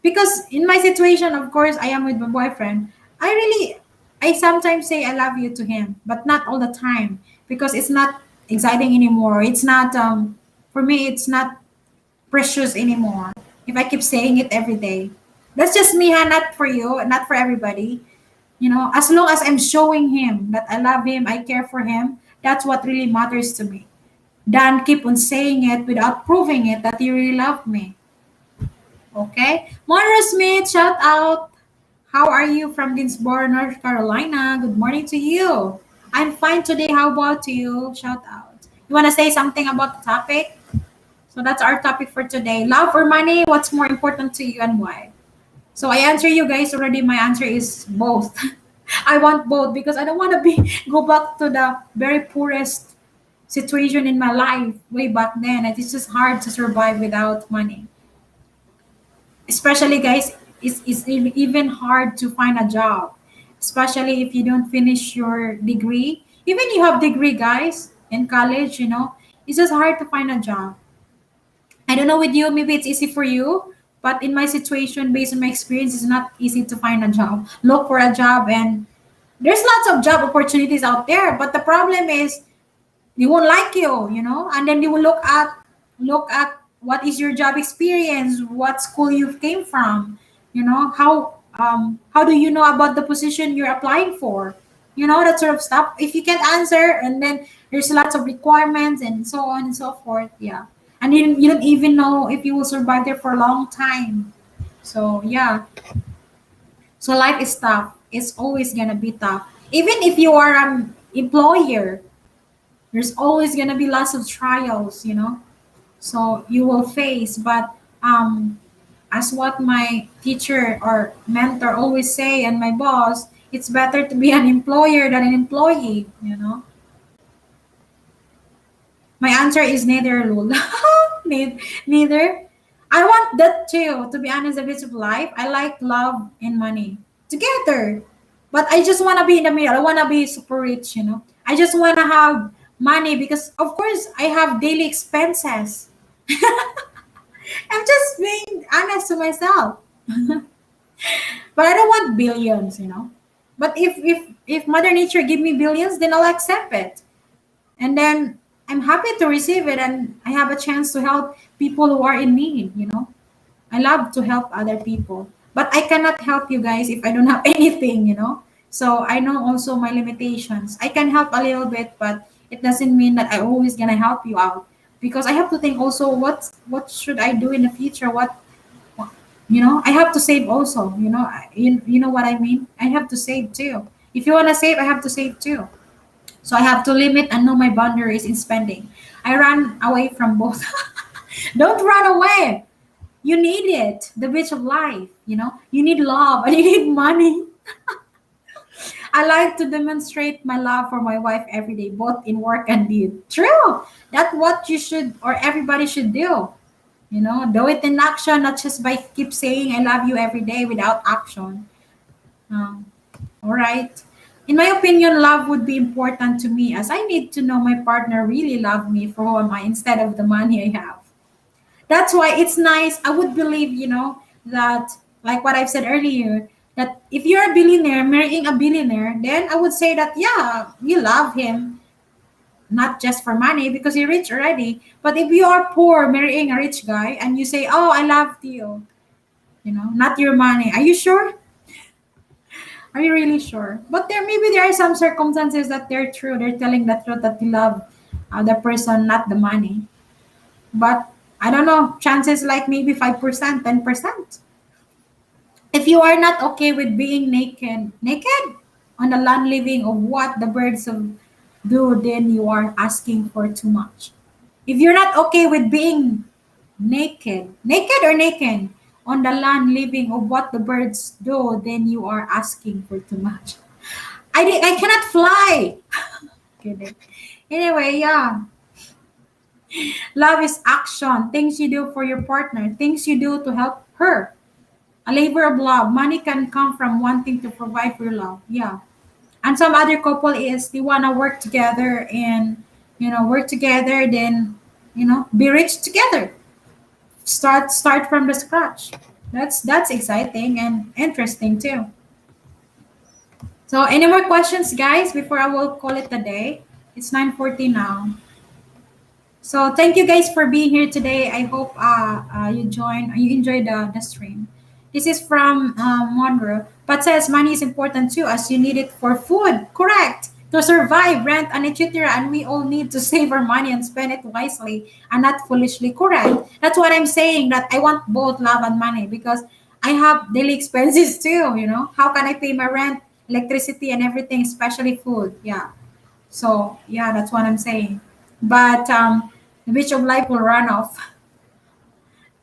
Because in my situation, of course, I am with my boyfriend. I sometimes say I love you to him, but not all the time because it's not exciting anymore. It's not for me. It's not precious anymore. If I keep saying it every day, that's just me, huh? Not for you, not for everybody. As long as I'm showing him that I love him, I care for him, that's what really matters to me. Than keep on saying it without proving it that you really love me. Okay. Monroe Smith, shout out. How are you from Dinsboro, North Carolina? Good morning to you. I'm fine today. How about you? Shout out. You want to say something about the topic? So that's our topic for today. Love or money? What's more important to you and why? So I answer you guys already. My answer is both. I want both because I don't want to be go back to the very poorest situation in my life way back then. It's just hard to survive without money. Especially guys, even hard to find a job, especially if you don't finish your degree. Even you have degree, guys, in college, it's just hard to find a job. I don't know with you, maybe it's easy for you, but in my situation, based on my experience, it's not easy to find a job, look for a job. And there's lots of job opportunities out there, but the problem is they won't like you, and then they will look at what is your job experience, what school you came from, how do you know about the position you're applying for, that sort of stuff. If you can't answer, and then there's lots of requirements and so on and so forth. Yeah. And you don't even know if you will survive there for a long time. So yeah, so life is tough. It's always gonna be tough, even if you are an employer. There's always going to be lots of trials. So you will face. But as what my teacher or mentor always say, and my boss, it's better to be an employer than an employee. My answer is neither, Lul. Neither. I want that too, to be honest. A bit of life, I like love and money together, but I just want to be in the middle. I want to be super rich. I just want to have money because of course I have daily expenses. I'm just being honest to myself. But I don't want billions. But if Mother Nature give me billions, then I'll accept it. And then I'm happy to receive it, and I have a chance to help people who are in need. I love to help other people, but I cannot help you guys if I don't have anything. So I know also my limitations. I can help a little bit, but it doesn't mean that I always gonna help you out, because I have to think also what should I do in the future. I have to save also. You know what I mean. I have to save too. If you wanna save, I have to save too. So I have to limit and know my boundaries in spending. I run away from both. Don't run away. You need it. The bitch of life. You need love and you need money. I like to demonstrate my love for my wife every day, both in work and deed. True. That's what you should, or everybody should do. Do it in action, not just by keep saying I love you every day without action. Um, all right. In my opinion, love would be important to me, as I need to know my partner really love me for who am I instead of the money I have. That's why it's nice. I would believe, that, like what I've said earlier, that if you're a billionaire marrying a billionaire, then I would say that, yeah, you love him, not just for money because you're rich already. But if you are poor marrying a rich guy and you say, oh, I love you, not your money, are you sure? Are you really sure? But there are some circumstances that they're true. They're telling the truth that you love the person, not the money. But I don't know, chances like maybe 5%, 10%. If you are not okay with being naked on the land living of what the birds of do, then you are asking for too much. If you're not okay with being naked or naked on the land living of what the birds do, then you are asking for too much. I cannot fly. Kidding. Anyway, yeah. Love is action. Things you do for your partner. Things you do to help her. A labor of love. Money can come from wanting to provide for your love. Yeah. And some other couple is they wanna work together and work together, then be rich together. Start from the scratch. That's exciting and interesting too. So any more questions, guys, before I will call it a day? It's 9:40 now. So thank you guys for being here today. I hope you enjoyed the stream. This is from Monroe, but says money is important too, as you need it for food. Correct. To survive, rent, and etc. And we all need to save our money and spend it wisely and not foolishly. Correct. That's what I'm saying. That I want both love and money because I have daily expenses too. How can I pay my rent, electricity, and everything, especially food? Yeah. So yeah, that's what I'm saying. But the beach of life will run off.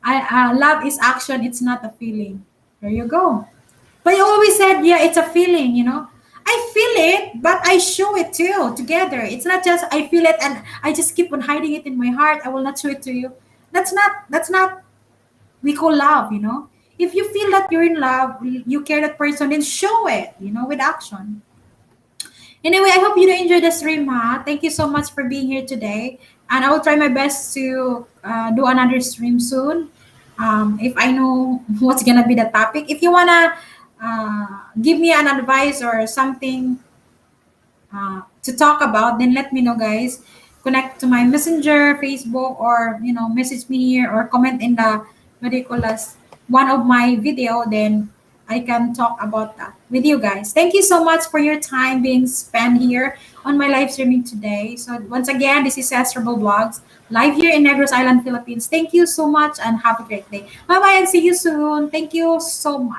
Love is action. It's not a feeling. There you go. But you always said, yeah, it's a feeling. I feel it, but I show it too together. It's not just I feel it and I just keep on hiding it in my heart. I will not show it to you. That's not we call love. If you feel that you're in love, you care that person, then show it. With action. Anyway, I hope you enjoyed the stream, ha. Thank you so much for being here today. And I will try my best to do another stream soon. If I know what's gonna be the topic. If you wanna give me an advice or something to talk about, then let me know, guys. Connect to my messenger, Facebook, or message me here or comment in the what do you call us one of my video. Then I can talk about that with you guys. Thank you so much for your time being spent here on my live streaming today. So once again, this is Cess Vlogs live here in Negros Island, Philippines. Thank you so much and have a great day. Bye bye and see you soon. Thank you so much.